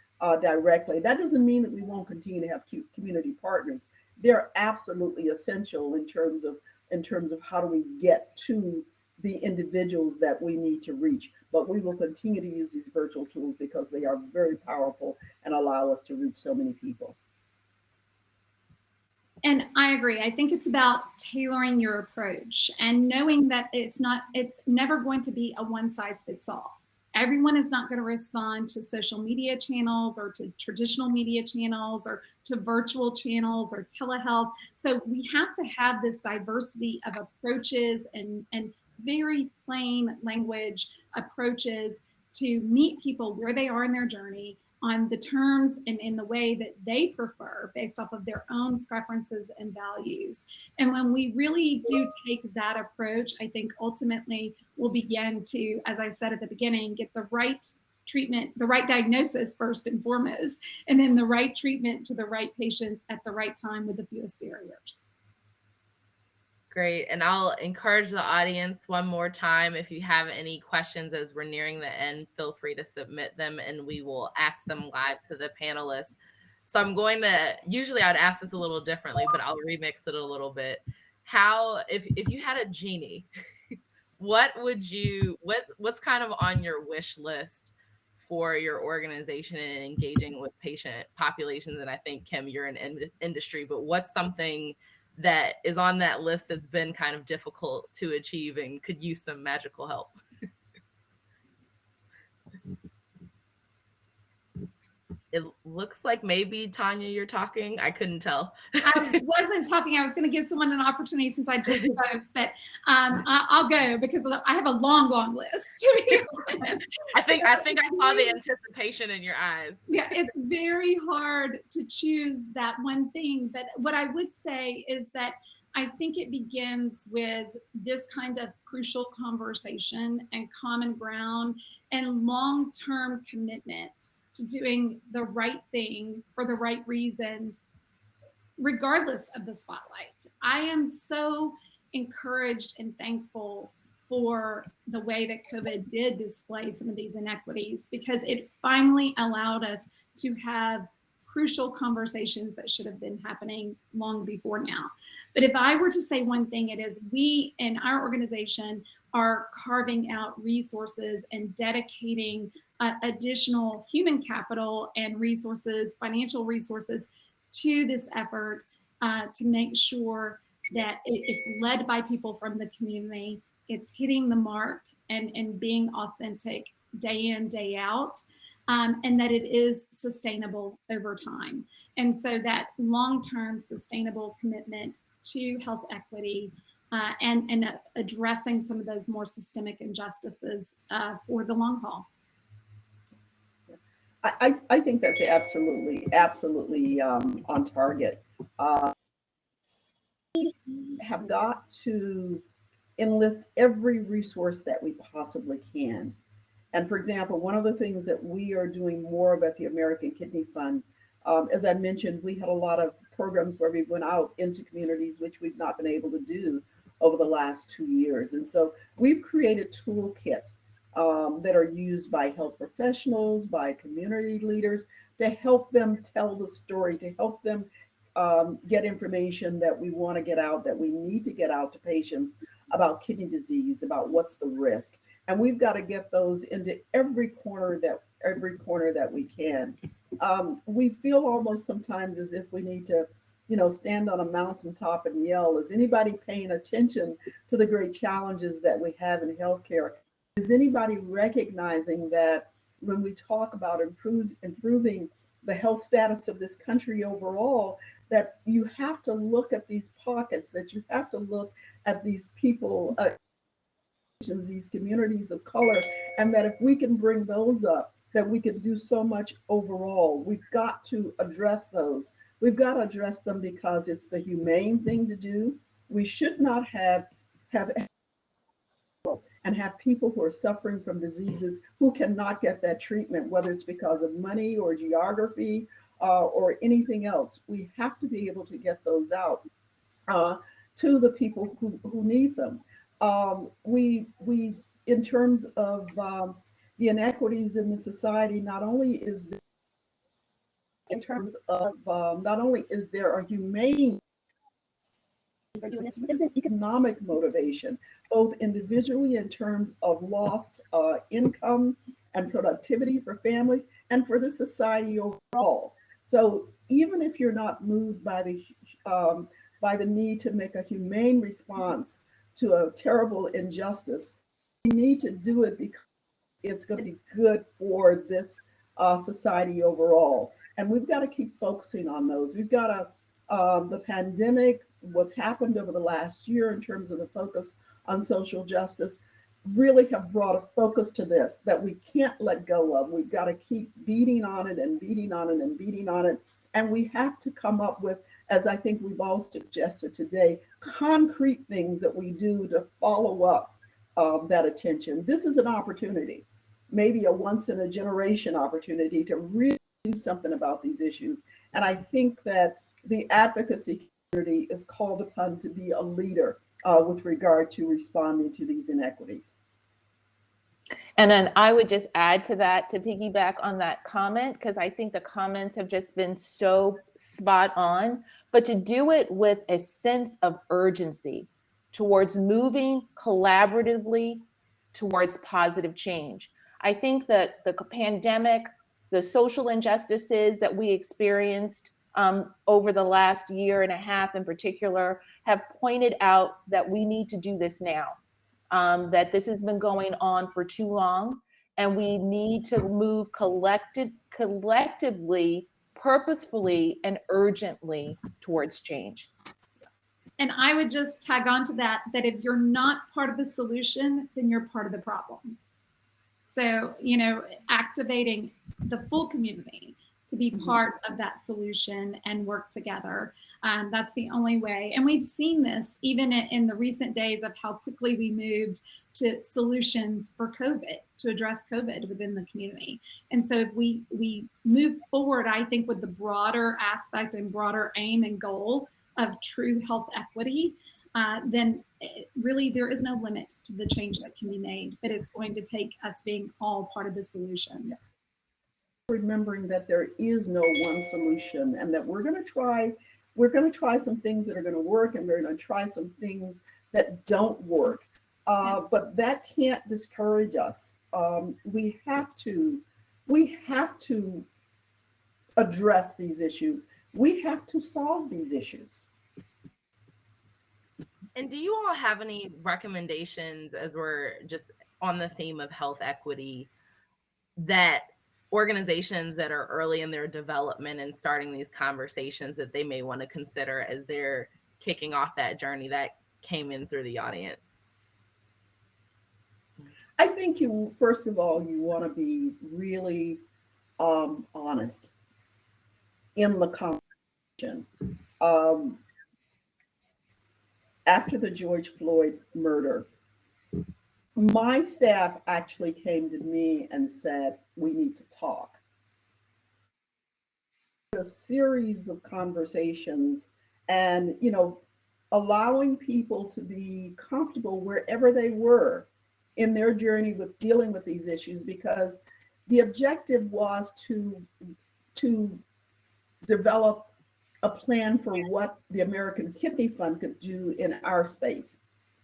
directly. That doesn't mean that we won't continue to have community partners. They're absolutely essential in terms of how do we get to the individuals that we need to reach. But we will continue to use these virtual tools because they are very powerful and allow us to reach so many people. And I agree. I think it's about tailoring your approach and knowing that it's never going to be a one size fits all. Everyone is not going to respond to social media channels or to traditional media channels or to virtual channels or telehealth. So we have to have this diversity of approaches and very plain language approaches to meet people where they are in their journey, on the terms and in the way that they prefer based off of their own preferences and values. And when we really do take that approach, I think ultimately we'll begin to, as I said at the beginning, get the right treatment, the right diagnosis first and foremost, and then the right treatment to the right patients at the right time with the fewest barriers. Great. And I'll encourage the audience one more time. If you have any questions as we're nearing the end, feel free to submit them and we will ask them live to the panelists. So I'm going to, usually I'd ask this a little differently, but I'll remix it a little bit. If you had a genie, what's kind of on your wish list for your organization and engaging with patient populations? And I think, Kim, you're in industry, but what's something that is on that list that's been kind of difficult to achieve and could use some magical help? It looks like maybe Tanya, you're talking. I couldn't tell. I wasn't talking. I was going to give someone an opportunity since I just spoke, but I'll go because I have a long list, to be honest. I think I saw the anticipation in your eyes. Yeah, it's very hard to choose that one thing. But what I would say is that I think it begins with this kind of crucial conversation and common ground and long-term commitment to doing the right thing for the right reason, regardless of the spotlight. I am so encouraged and thankful for the way that COVID did display some of these inequities, because it finally allowed us to have crucial conversations that should have been happening long before now. But if I were to say one thing, it is we in our organization are carving out resources and dedicating additional human capital and resources, financial resources to this effort to make sure that it's led by people from the community, it's hitting the mark and being authentic day in, day out, and that it is sustainable over time. And so that long-term sustainable commitment to health equity and addressing some of those more systemic injustices for the long haul. I think that's absolutely on target. We have got to enlist every resource that we possibly can. And for example, one of the things that we are doing more of at the American Kidney Fund, as I mentioned, we had a lot of programs where we went out into communities, which we've not been able to do over the last 2 years. And so we've created toolkits that are used by health professionals, by community leaders, to help them tell the story, to help them get information that we want to get out, that we need to get out to patients about kidney disease, about what's the risk. And we've got to get those into every corner that we can. We feel almost sometimes as if we need to, stand on a mountaintop and yell. Is anybody paying attention to the great challenges that we have in healthcare? Is anybody recognizing that when we talk about improving the health status of this country overall, that you have to look at these pockets, that you have to look at these people, these communities of color, and that if we can bring those up, that we can do so much overall. We've got to address those. We've got to address them because it's the humane thing to do. We should not have people who are suffering from diseases who cannot get that treatment, whether it's because of money or geography or anything else. We have to be able to get those out to the people who need them. We in terms of the inequities in the society, not only is there a humane for doing this, but there's an economic motivation, both individually in terms of lost income and productivity for families and for the society overall. So even if you're not moved by the need to make a humane response to a terrible injustice, you need to do it because it's going to be good for this society overall. And we've got to keep focusing on those. We've got to, the pandemic, what's happened over the last year in terms of the focus on social justice, really have brought a focus to this that we can't let go of. We've got to keep beating on it and beating on it and beating on it. And we have to come up with, as I think we've all suggested today, concrete things that we do to follow up that attention. This is an opportunity, maybe a once in a generation opportunity to really do something about these issues. And I think that the advocacy community is called upon to be a leader with regard to responding to these inequities. And then I would just add to that, to piggyback on that comment, because I think the comments have just been so spot on, but to do it with a sense of urgency towards moving collaboratively towards positive change. I think that the pandemic, the social injustices that we experienced over the last year and a half in particular have pointed out that we need to do this now, that this has been going on for too long, and we need to move collectively, purposefully, and urgently towards change. And I would just tag on to that if you're not part of the solution, then you're part of the problem. So, activating the full community to be part of that solution and work together. That's the only way. And we've seen this even in the recent days of how quickly we moved to solutions for COVID, to address COVID within the community. And so if we move forward, I think with the broader aspect and broader aim and goal of true health equity, then really there is no limit to the change that can be made, but it's going to take us being all part of the solution. Remembering that there is no one solution, and that we're going to try some things that are going to work, and we're going to try some things that don't work. But that can't discourage us. We have to address these issues. We have to solve these issues. And do you all have any recommendations, as we're just on the theme of health equity, that organizations that are early in their development and starting these conversations that they may want to consider as they're kicking off that journey that came in through the audience? I think first of all, you want to be really honest in the conversation. After the George Floyd murder, my staff actually came to me and said, we need to talk. A series of conversations and, allowing people to be comfortable wherever they were in their journey with dealing with these issues, because the objective was to develop a plan for what the American Kidney Fund could do in our space.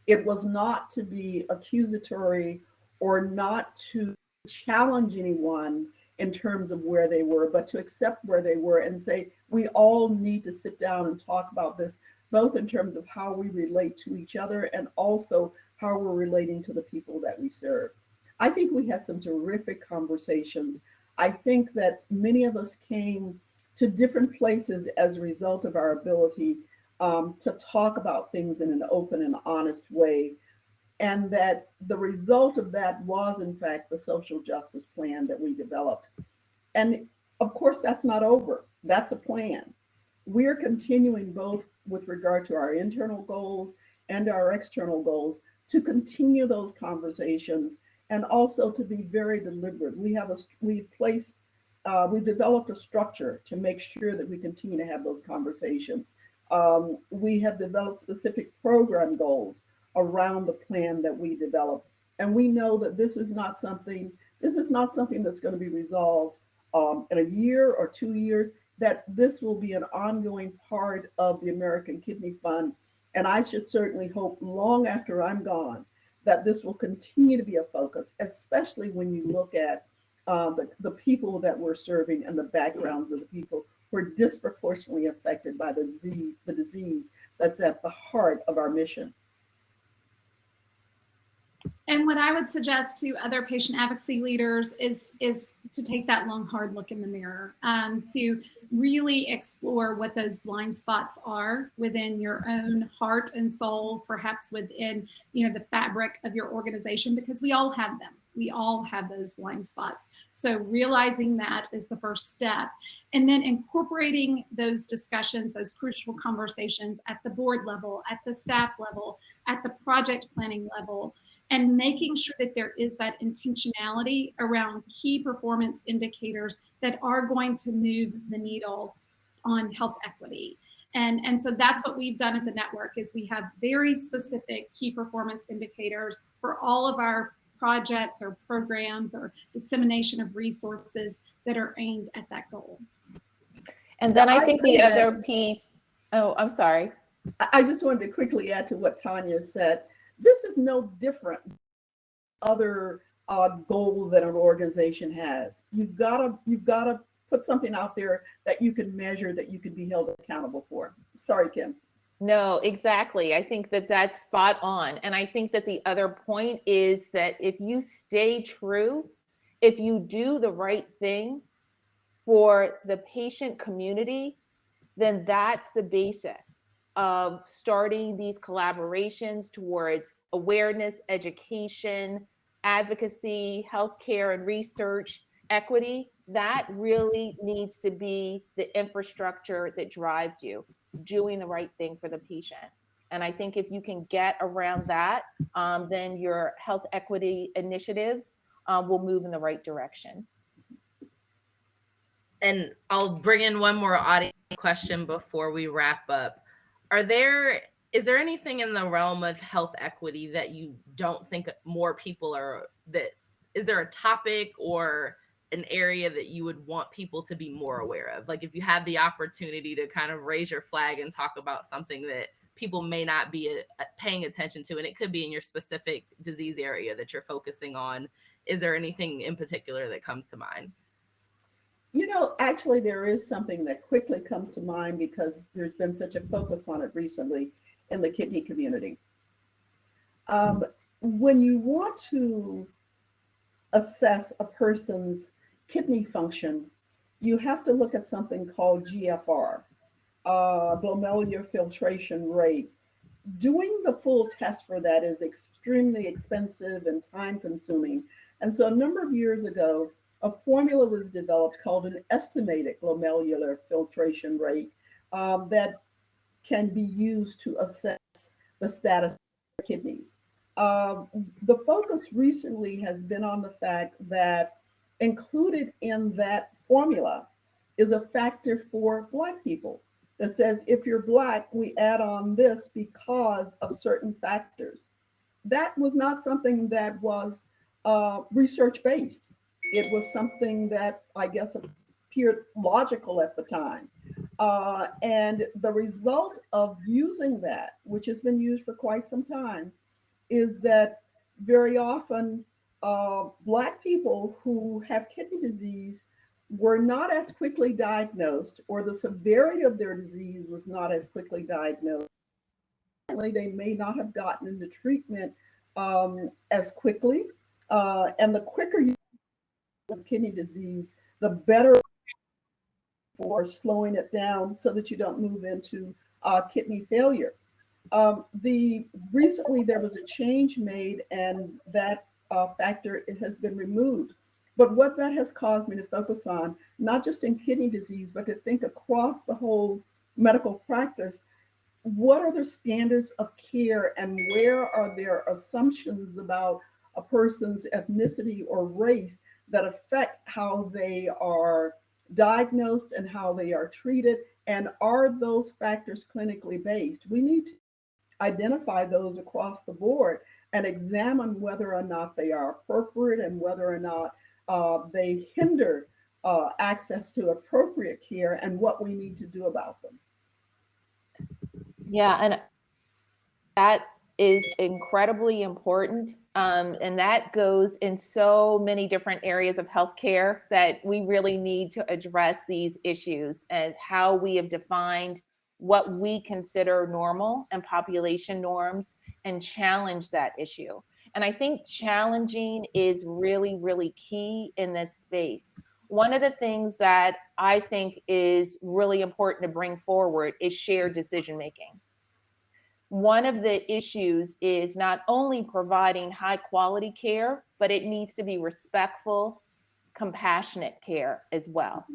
It was not to be accusatory or not to challenge anyone in terms of where they were, but to accept where they were and say, we all need to sit down and talk about this, both in terms of how we relate to each other and also how we're relating to the people that we serve. I think we had some terrific conversations. I think that many of us came to different places as a result of our ability to talk about things in an open and honest way. And that the result of that was, in fact, the social justice plan that we developed. And of course, that's not over. That's a plan. We're continuing, both with regard to our internal goals and our external goals, to continue those conversations and also to be very deliberate. We've developed a structure to make sure that we continue to have those conversations. We have developed specific program goals around the plan that we develop. And we know that this is not something that's going to be resolved in a year or 2 years, that this will be an ongoing part of the American Kidney Fund. And I should certainly hope long after I'm gone that this will continue to be a focus, especially when you look at the people that we're serving and the backgrounds of the people who are disproportionately affected by the disease that's at the heart of our mission. And what I would suggest to other patient advocacy leaders is to take that long, hard look in the mirror, to really explore what those blind spots are within your own heart and soul, perhaps within the fabric of your organization, because we all have them. We all have those blind spots. So realizing that is the first step. And then incorporating those discussions, those crucial conversations at the board level, at the staff level, at the project planning level, and making sure that there is that intentionality around key performance indicators that are going to move the needle on health equity. And so that's what we've done at the network, is we have very specific key performance indicators for all of our projects or programs or dissemination of resources that are aimed at that goal. And then I think the other piece, oh, I'm sorry. I just wanted to quickly add to what Tanya said. This is no different than other goal that an organization has. You've got to put something out there that you can measure, that you can be held accountable for. Sorry, Kim. No, exactly. I think that that's spot on. And I think that the other point is that if you stay true if you do the right thing for the patient community, then that's the basis of starting these collaborations towards awareness, education, advocacy, healthcare and research, equity. That really needs to be the infrastructure that drives you, doing the right thing for the patient. And I think if you can get around that, then your health equity initiatives will move in the right direction. And I'll bring in one more audience question before we wrap up. Is there anything in the realm of health equity that you don't think more people are, is there a topic or an area that you would want people to be more aware of? Like if you had the opportunity to kind of raise your flag and talk about something that people may not be paying attention to, and it could be in your specific disease area that you're focusing on, is there anything in particular that comes to mind? You know, actually, there is something that quickly comes to mind because there's been such a focus on it recently in the kidney community. When you want to assess a person's kidney function, you have to look at something called GFR, glomerular filtration rate. Doing the full test for that is extremely expensive and time consuming. And so a number of years ago, a formula was developed called an estimated glomerular filtration rate that can be used to assess the status of kidneys. The focus recently has been on the fact that included in that formula is a factor for Black people that says if you're Black, we add on this because of certain factors. That was not something that was research-based. It was something that I guess appeared logical at the time. And the result of using that, which has been used for quite some time, is that very often Black people who have kidney disease were not as quickly diagnosed, or the severity of their disease was not as quickly diagnosed. They may not have gotten into treatment as quickly. And the quicker you have kidney disease, the better for slowing it down so that you don't move into kidney failure. Recently there was a change made, and that factor has been removed. But what that has caused me to focus on, not just in kidney disease, but to think across the whole medical practice, what are the standards of care and where are there assumptions about a person's ethnicity or race that affect how they are diagnosed and how they are treated? And are those factors clinically based? We need to identify those across the board and examine whether or not they are appropriate and whether or not they hinder access to appropriate care and what we need to do about them. Yeah, and that is incredibly important. And that goes in so many different areas of healthcare that we really need to address these issues as how we have defined what we consider normal and population norms and challenge that issue. And I think challenging is really, really key in this space. One of the things that I think is really important to bring forward is shared decision-making. One of the issues is not only providing high quality care, but it needs to be respectful, compassionate care as well.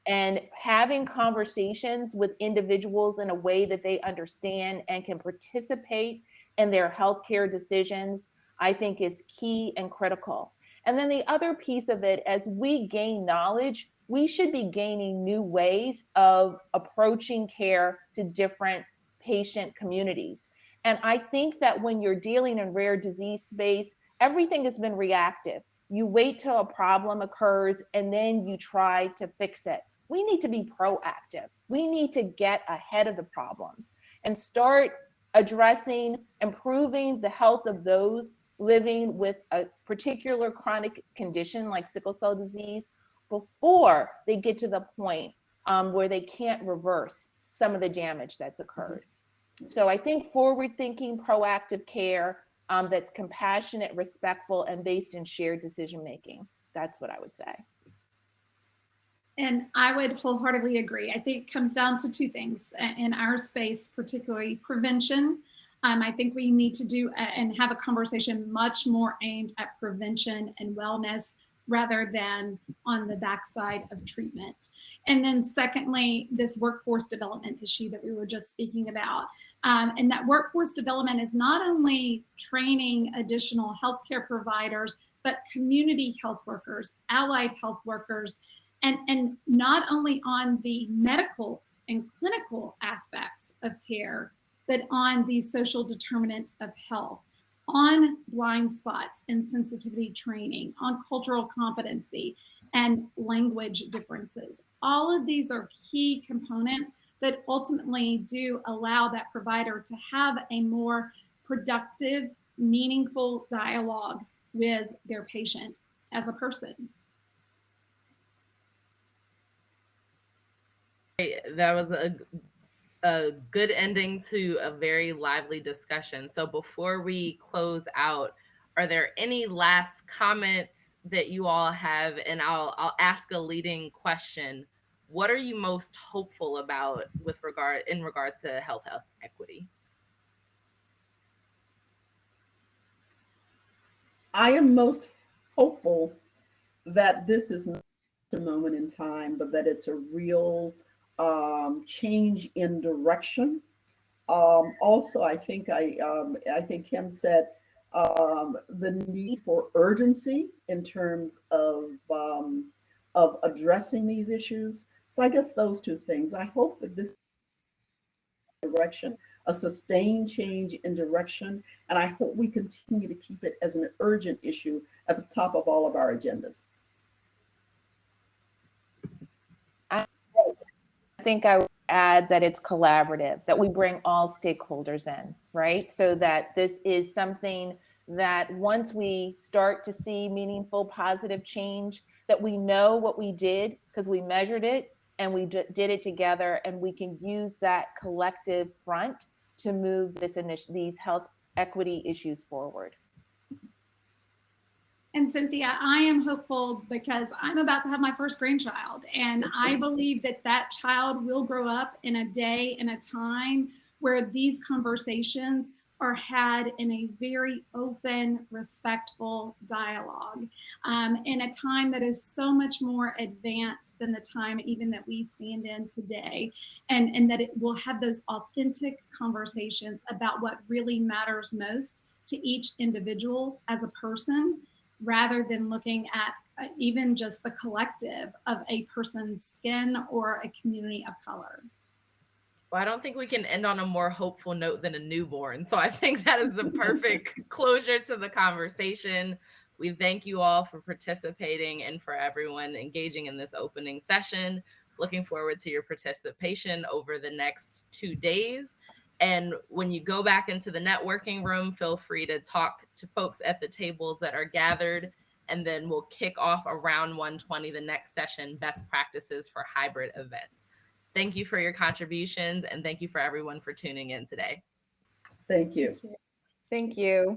And having conversations with individuals in a way that they understand and can participate in their healthcare decisions, I think is key and critical. And then the other piece of it, as we gain knowledge, we should be gaining new ways of approaching care to different patient communities. And I think that when you're dealing in rare disease space, everything has been reactive. You wait till a problem occurs and then you try to fix it. We need to be proactive. We need to get ahead of the problems and start addressing, improving the health of those living with a particular chronic condition like sickle cell disease before they get to the point where they can't reverse some of the damage that's occurred. So I think forward-thinking, proactive care that's compassionate, respectful, and based in shared decision-making That's what I would say. And I would wholeheartedly agree. I think it comes down to two things in our space, particularly prevention. I think we need to do and have a conversation much more aimed at prevention and wellness rather than on the backside of treatment. And then secondly, this workforce development issue that we were just speaking about. And that workforce development is not only training additional healthcare providers, but community health workers, allied health workers, and not only on the medical and clinical aspects of care, but on these social determinants of health, on blind spots and sensitivity training, on cultural competency and language differences. All of these are key components that ultimately do allow that provider to have a more productive, meaningful dialogue with their patient as a person. That was a good ending to a very lively discussion. So before we close out, are there any last comments that you all have? And I'll ask a leading question. What are you most hopeful about in regards to health equity? I am most hopeful that this is not a moment in time, but that it's a real change in direction. Also, I think Kim said the need for urgency in terms of addressing these issues. So I guess those two things. I hope that this direction, a sustained change in direction, and I hope we continue to keep it as an urgent issue at the top of all of our agendas. I think I would add that it's collaborative, that we bring all stakeholders in, right? So that this is something that once we start to see meaningful, positive change, that we know what we did because we measured it and we did it together, and we can use that collective front to move these health equity issues forward. And Cynthia, I am hopeful because I'm about to have my first grandchild, and I believe that that child will grow up in a day and a time where these conversations are had in a very open, respectful dialogue, in a time that is so much more advanced than the time even that we stand in today, and that it will have those authentic conversations about what really matters most to each individual as a person, rather than looking at even just the collective of a person's skin or a community of color. Well, I don't think we can end on a more hopeful note than a newborn. So I think that is the perfect closure to the conversation. We thank you all for participating and for everyone engaging in this opening session. Looking forward to your participation over the next 2 days. And when you go back into the networking room, feel free to talk to folks at the tables that are gathered. And then we'll kick off around 1:20, the next session, best practices for hybrid events. Thank you for your contributions, and thank you for everyone for tuning in today. Thank you. Thank you.